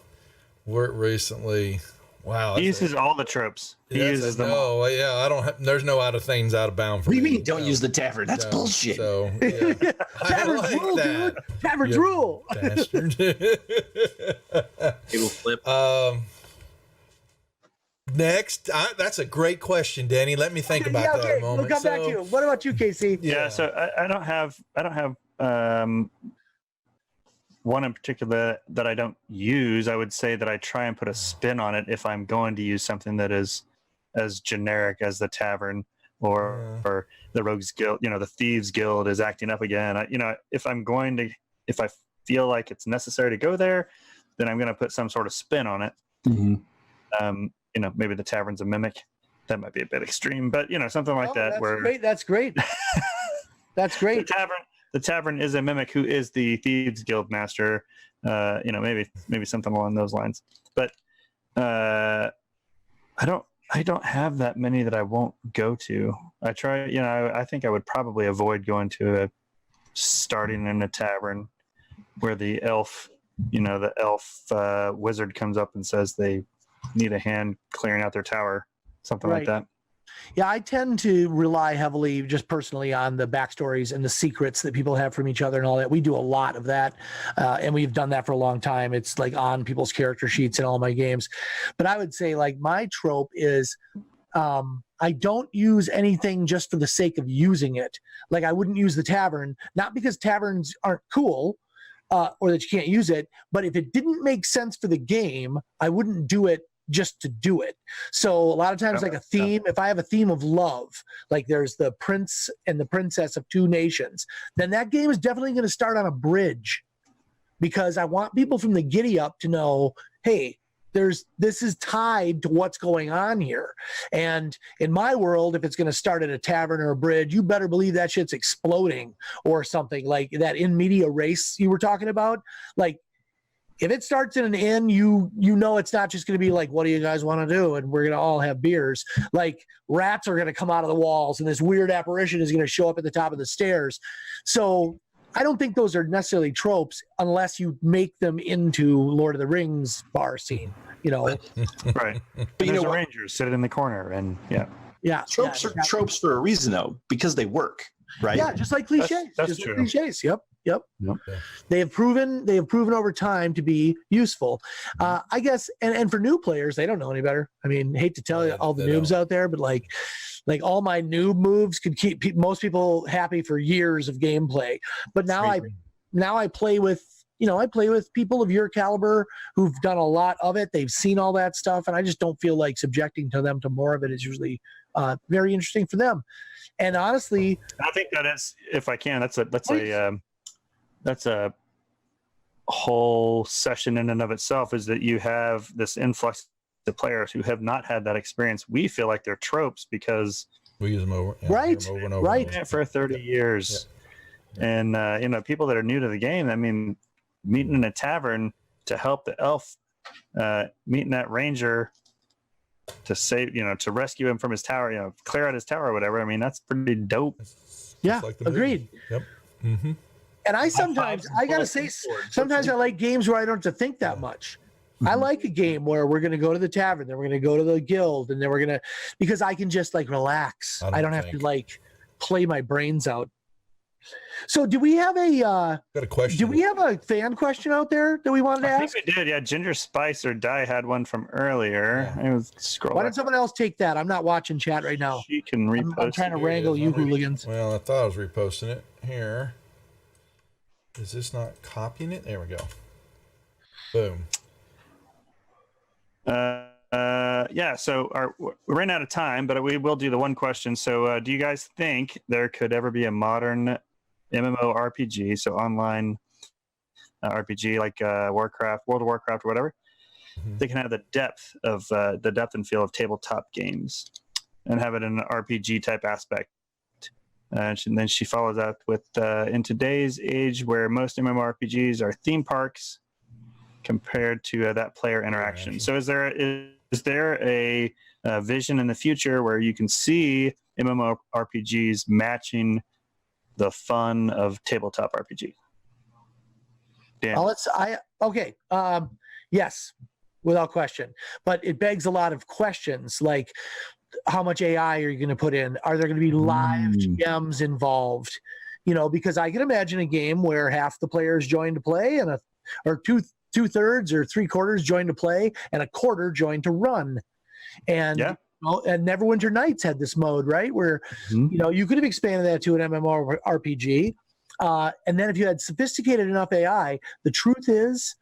work recently. Wow, he uses all the tropes. He uses them all. No, yeah, I don't have. There's no out of things out of bound for me. What do you me. mean? Don't use the tavern. That's bullshit. So yeah. Taverns like rule, that. dude. Taverns rule. Bastard. It'll flip. Next, that's a great question, Danny. Let me think about that a moment. We'll come back to you. What about you, Casey? Yeah, so I don't have one in particular that I don't use. I would say that I try and put a spin on it if I'm going to use something that is as generic as the tavern or the Rogues Guild. The Thieves Guild is acting up again. If I feel like it's necessary to go there, then I'm going to put some sort of spin on it. Mm-hmm. Maybe the tavern's a mimic. That might be a bit extreme, but something like that. That's great. That's great. The tavern is a mimic who is the Thieves Guild master. Maybe something along those lines. But I don't have that many that I won't go to. I try. I think I would probably avoid going to starting in a tavern where the elf wizard comes up and says they need a hand clearing out their tower, something like that. Yeah, I tend to rely heavily, just personally, on the backstories and the secrets that people have from each other and all that. We do a lot of that, and we've done that for a long time. It's like on people's character sheets in all my games. But I would say, like, my trope is I don't use anything just for the sake of using it. Like, I wouldn't use the tavern, not because taverns aren't cool or that you can't use it, but if it didn't make sense for the game, I wouldn't do it just to do it. So a lot of times, like a theme, if I have a theme of love, like there's the prince and the princess of two nations, then that game is definitely going to start on a bridge, because I want people from the giddy up to know, hey, this is tied to what's going on here. And in my world, if it's going to start at a tavern or a bridge, you better believe that shit's exploding or something, like that in media race you were talking about. Like, if it starts in an inn, you know it's not just going to be like, what do you guys want to do? And we're going to all have beers. Like, rats are going to come out of the walls, and this weird apparition is going to show up at the top of the stairs. So I don't think those are necessarily tropes unless you make them into Lord of the Rings bar scene, Right. But there's a ranger sitting in the corner, and tropes are tropes for a reason, though, because they work. Right. Yeah, just like cliches. That's true. Like cliches. Yep. They have proven over time to be useful. I guess, and for new players, they don't know any better. I mean, hate to tell you all the noobs out there, but like all my noob moves could keep most people happy for years of gameplay. But now I play with I play with people of your caliber who've done a lot of it. They've seen all that stuff, and I just don't feel like subjecting them to more of it is usually very interesting for them. And honestly, I think that is, if I can, that's a whole session in and of itself, is that you have this influx of players who have not had that experience. We feel like they're tropes because we use them over, right, them over and over right, and over. for 30 years. Yeah. And people that are new to the game, I mean, meeting in a tavern to help the elf, meeting that ranger to save, to rescue him from his tower, clear out his tower or whatever. I mean, that's pretty dope. Yeah, like agreed. Yep. Mm-hmm. And I gotta say, sometimes I like games where I don't have to think that much. I like a game where we're going to go to the tavern, then we're going to go to the guild, and then because I can just like relax. I don't have to like play my brains out. So do we have got a question? Do we have a fan question out there that we wanted to ask? I think we did. Yeah, Ginger Spice or Die had one from earlier. Yeah. I was scroll. Why don't someone else take that? I'm not watching chat right now. She can repost. I'm trying to wrangle you hooligans. Well, I thought I was reposting it here. Is this not copying it? There we go. Boom. Yeah, so we're running out of time, but we will do the one question. So do you guys think there could ever be a modern MMORPG, so online RPG like World of Warcraft or whatever? Mm-hmm. They can have the depth and feel of tabletop games and have it in an RPG type aspect. And then she follows up with, in today's age where most MMORPGs are theme parks compared to that player interaction. So is there a vision in the future where you can see MMORPGs matching the fun of tabletop RPG? Dan. Yes, without question. But it begs a lot of questions, like how much AI are you going to put in? Are there going to be live GMs involved? Because I can imagine a game where half the players join to play or two-thirds or three-quarters join to play and a quarter join to run. And and Neverwinter Nights had this mode, right? Where you could have expanded that to an MMORPG. And then if you had sophisticated enough AI, the truth is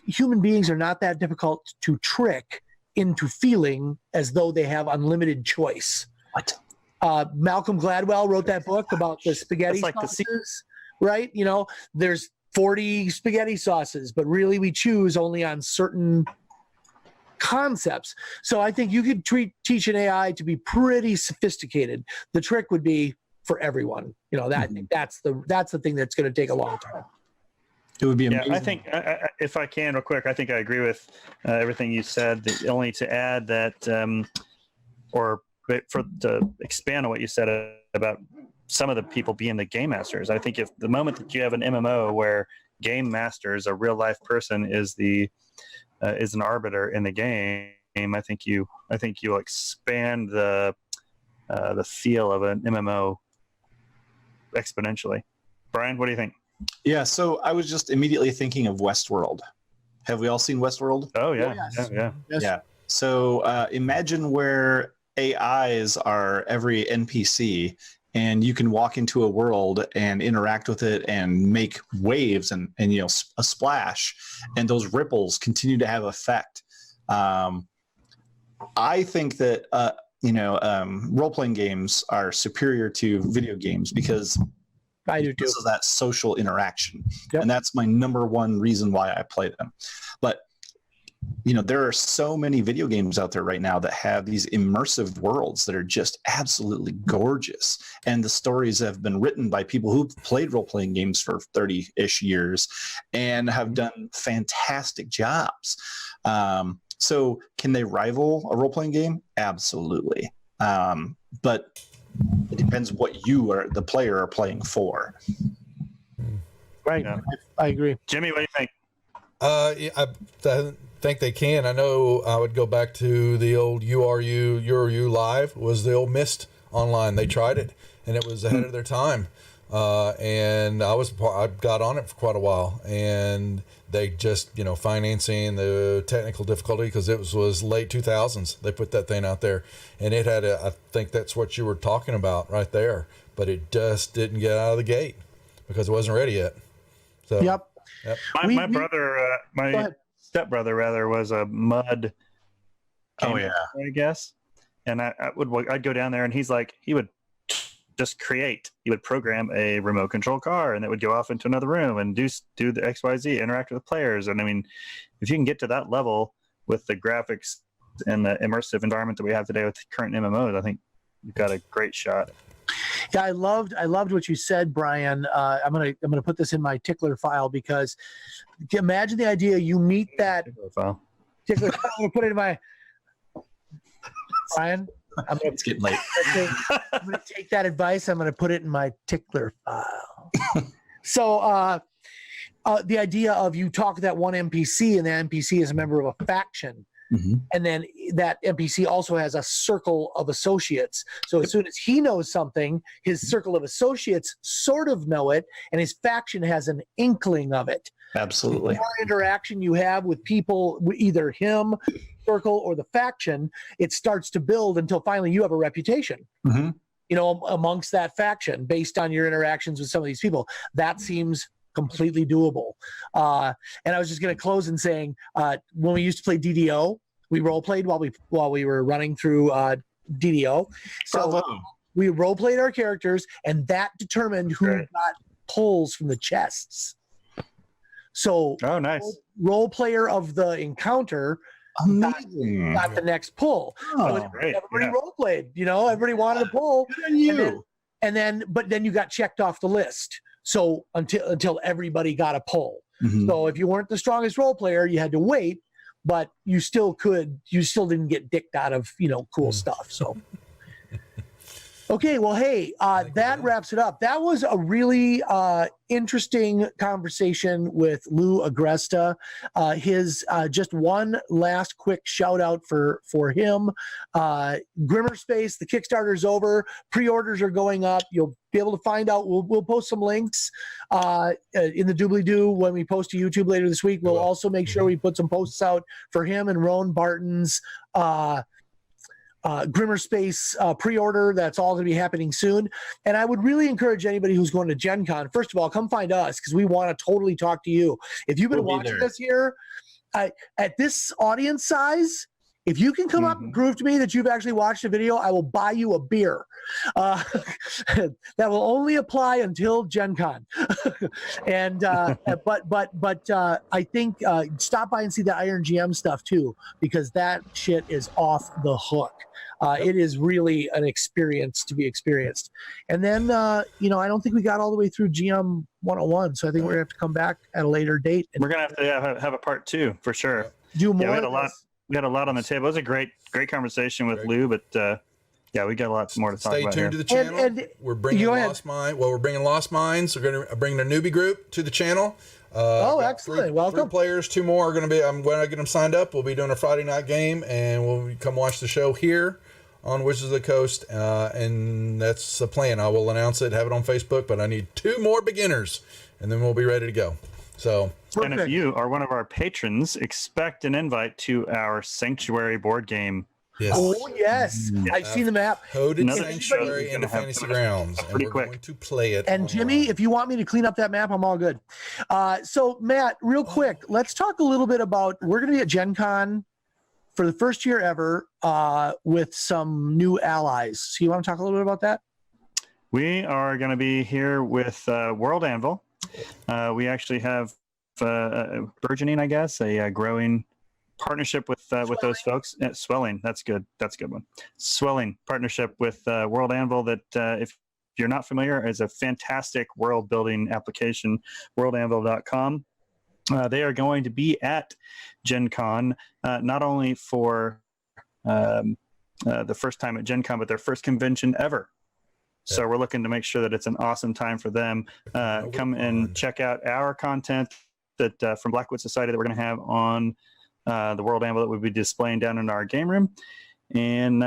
human beings are not that difficult to trick into feeling as though they have unlimited choice. What? Malcolm Gladwell wrote that book about the spaghetti sauces, right? There's 40 spaghetti sauces, but really we choose only on certain concepts. So I think you could teach an AI to be pretty sophisticated. The trick would be for everyone. That's the thing that's going to take a long time. It would be amazing. Yeah, I think, if I can, real quick, I think I agree with everything you said. Only to add that, to expand on what you said about some of the people being the game masters. I think if the moment that you have an MMO where game masters, a real life person, is an arbiter in the game, I think you'll expand the feel of an MMO exponentially. Brian, what do you think? Yeah, so I was just immediately thinking of Westworld. Have we all seen Westworld? Oh yeah, yes. yeah. Yes. Yeah. So imagine where AIs are every NPC, and you can walk into a world and interact with it and make waves and a splash, and those ripples continue to have effect. I think that role-playing games are superior to video games because I do too. This is that social interaction. Yep. And that's my number one reason why I play them. But, there are so many video games out there right now that have these immersive worlds that are just absolutely gorgeous. And the stories have been written by people who've played role-playing games for 30-ish years and have done fantastic jobs. So can they rival a role-playing game? Absolutely. But it depends what you or the player are playing for. Right. Yeah. I agree. Jimmy, what do you think? I think they can. I know I would go back to the old URU Live was the old Myst online. They tried it and it was ahead of their time. And I got on it for quite a while, and they just, financing the technical difficulty, because it was late 2000s. They put that thing out there, and it had I think that's what you were talking about right there, but it just didn't get out of the gate because it wasn't ready yet. So Yep. My brother, my stepbrother rather, was a mud. I guess. And I'd go down there, and he would just create. He would program a remote control car, and it would go off into another room and do the XYZ, interact with players. And I mean, if you can get to that level with the graphics and the immersive environment that we have today with the current MMOs, I think you've got a great shot. Yeah, I loved what you said, Brian. I'm gonna put this in my tickler file, because imagine the idea you meet that tickler file. I'm gonna put it in my Brian. It's getting late. I'm gonna take that advice. I'm gonna put it in my tickler file. So the idea of you talk to that one NPC, and the NPC is a member of a faction. Mm-hmm. And then that NPC also has a circle of associates. So as soon as he knows something, his circle of associates sort of know it, and his faction has an inkling of it. Absolutely. The more interaction you have with people, either him, circle, or the faction, it starts to build until finally you have a reputation. Mm-hmm. Amongst that faction, based on your interactions with some of these people. That seems completely doable. And I was just going to close in saying, when we used to play DDO, we role played while we were running through DDO. So we role played our characters, and that determined who got pulls from the chests. So nice. Role player of the encounter amazing got the next pull. Great. Everybody role played, everybody wanted a pull. But then you got checked off the list. So until everybody got a pull. Mm-hmm. So if you weren't the strongest role player, you had to wait, but you still didn't get dicked out of, cool stuff. So. Okay, well, hey, that wraps it up. That was a really interesting conversation with Lou Agresta. His just one last quick shout out for him. Grimmerspace, the Kickstarter is over. Pre-orders are going up. You'll be able to find out. We'll post some links in the doobly-doo when we post to YouTube later this week. We'll also make sure we put some posts out for him and Roan Barton's Grimmerspace pre-order. That's all going to be happening soon. And I would really encourage anybody who's going to Gen Con, first of all, come find us, because we want to totally talk to you. If you've been watching this here, at this audience size, if you can come up and prove to me that you've actually watched a video, I will buy you a beer. That will only apply until Gen Con. And but I think stop by and see the Iron GM stuff too, because that shit is off the hook. It is really an experience to be experienced. And then I don't think we got all the way through GM 101, so I think we're gonna have to come back at a later date. We're gonna have to have a part 2 for sure. Do more. We had a lot on the table. It was a great conversation with Lou, but we got a lot more to talk about. Stay tuned to the channel. And we're bringing Lost Minds. Well, we're bringing Lost Minds. We're going to bring a newbie group to the channel. Excellent! Welcome. 3 players. 2 more are going to be. I'm going to get them signed up. We'll be doing a Friday night game, and we'll come watch the show here on Wizards of the Coast. And that's the plan. I will announce it, have it on Facebook. But I need 2 more beginners, and then we'll be ready to go. So. Perfect. And if you are one of our patrons, expect an invite to our Sanctuary board game. Yes. Oh, yes. I've seen the map. Coded Sanctuary into Fantasy Grounds. And we're going to play it. And Jimmy, if you want me to clean up that map, I'm all good. So, Matt, real quick, let's talk a little bit about, we're going to be at Gen Con for the first year ever with some new allies. So you want to talk a little bit about that? We are going to be here with World Anvil. We actually have burgeoning, I guess, a growing partnership with those folks. Swelling, that's good. That's a good one. Swelling partnership with World Anvil that, if you're not familiar, is a fantastic world building application, worldanvil.com. They are going to be at Gen Con, not only for the first time at Gen Con, but their first convention ever. So we're looking to make sure that it's an awesome time for them. Come and check out our content that from Blackwood Society that we're going to have on the World Anvil that we'll be displaying down in our game room, and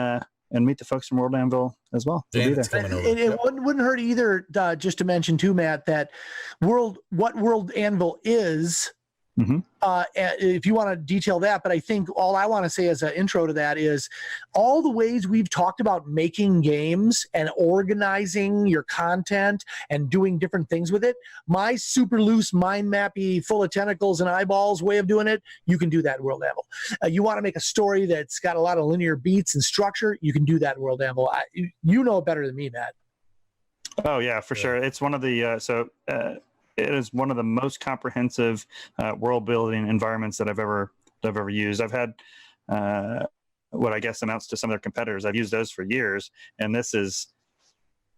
meet the folks from World Anvil as well. It wouldn't hurt either, just to mention too, Matt, that what World Anvil is If you want to detail that, but I think all I want to say as an intro to that is all the ways we've talked about making games and organizing your content and doing different things with it. My super loose, mind mappy, full of tentacles and eyeballs way of doing it, you can do that in World Anvil. You want to make a story that's got a lot of linear beats and structure, you can do that in World Anvil. You know it better than me, Matt. Oh yeah, for sure. It's one of the it is one of the most comprehensive world building environments that I've ever used. I've had what I guess amounts to some of their competitors. I've used those for years, and this is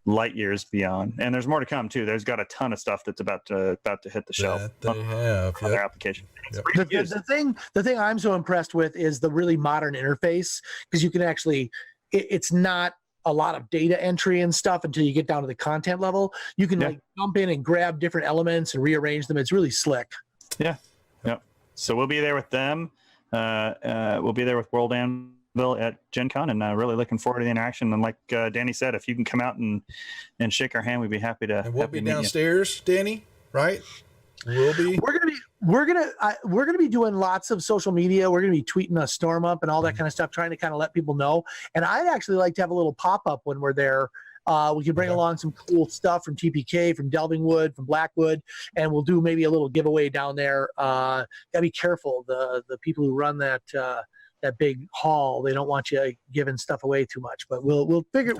light years beyond. And there's more to come too. There's got a ton of stuff that's about to hit the shelf. That they have on their application. Yep. The thing I'm so impressed with is the really modern interface, because you can actually, it's not a lot of data entry and stuff until you get down to the content level. You can like jump in and grab different elements and rearrange them. It's really slick. Yeah. Yep. So we'll be there with them. We'll be there with World Anvil at Gen Con, and really looking forward to the interaction. And like Danny said, if you can come out and shake our hand, we'd be happy to. And we'll be downstairs, Danny, right? We'll be. We're gonna be doing lots of social media. We're gonna be tweeting a storm up and all that kind of stuff, trying to kind of let people know. And I'd actually like to have a little pop up when we're there. We could bring along some cool stuff from TPK, from Delvingwood, from Blackwood, and we'll do maybe a little giveaway down there. Gotta be careful. The people who run that big hall, they don't want you giving stuff away too much. But we'll figure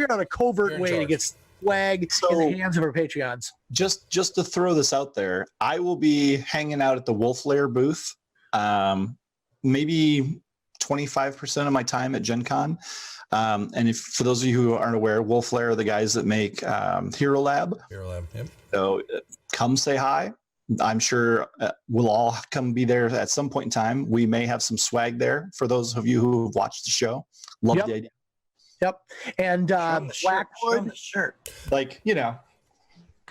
out a covert way to get swag in the hands of our Patreons. Just to throw this out there, I will be hanging out at the Wolf Lair booth, maybe 25% of my time at Gen Con. And if for those of you who aren't aware, Wolf Lair are the guys that make Hero Lab. Yep. So come say hi. I'm sure we'll all come be there at some point in time. We may have some swag there for those of you who have watched the show. Love the idea. Yep. And Blackwood shirt. Like,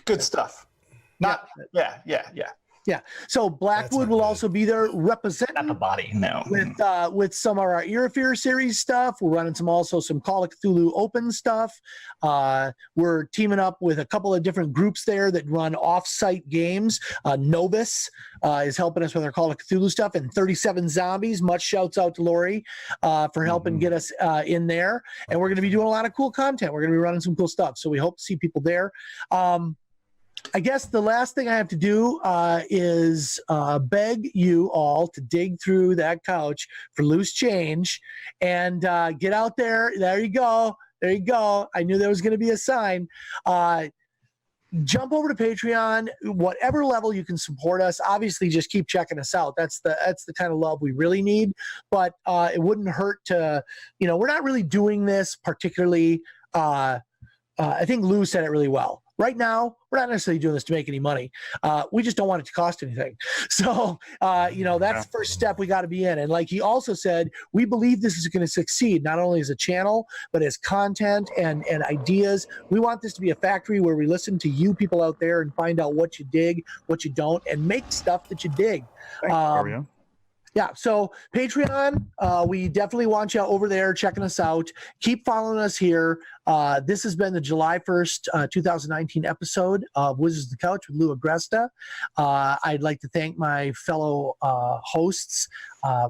good stuff. Yeah. So Blackwood will also be there representing. Not the body, no. With some of our Irafear series stuff. We're running some Call of Cthulhu open stuff. We're teaming up with a couple of different groups there that run off-site games. Novus is helping us with our Call of Cthulhu stuff, and 37 Zombies. Much shouts out to Lori for helping get us in there. And we're going to be doing a lot of cool content. We're going to be running some cool stuff. So we hope to see people there. I guess the last thing I have to do is beg you all to dig through that couch for loose change and get out there. There you go. I knew there was going to be a sign. Jump over to Patreon, whatever level you can support us. Obviously, just keep checking us out. That's the kind of love we really need. But it wouldn't hurt to, we're not really doing this particularly. I think Lou said it really well. Right now, we're not necessarily doing this to make any money. We just don't want it to cost anything. So, that's the first step we got to be in. And like he also said, we believe this is going to succeed, not only as a channel, but as content and ideas. We want this to be a factory where we listen to you people out there and find out what you dig, what you don't, and make stuff that you dig. Yeah, so Patreon, we definitely want you over there checking us out. Keep following us here. This has been the July 1st, 2019 episode of Wizards of the Couch with Lou Agresta. I'd like to thank my fellow hosts,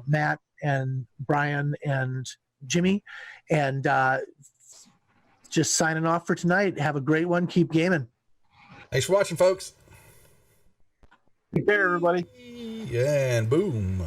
Matt and Brian and Jimmy. And just signing off for tonight. Have a great one. Keep gaming. Thanks for watching, folks. Take care, everybody. And boom.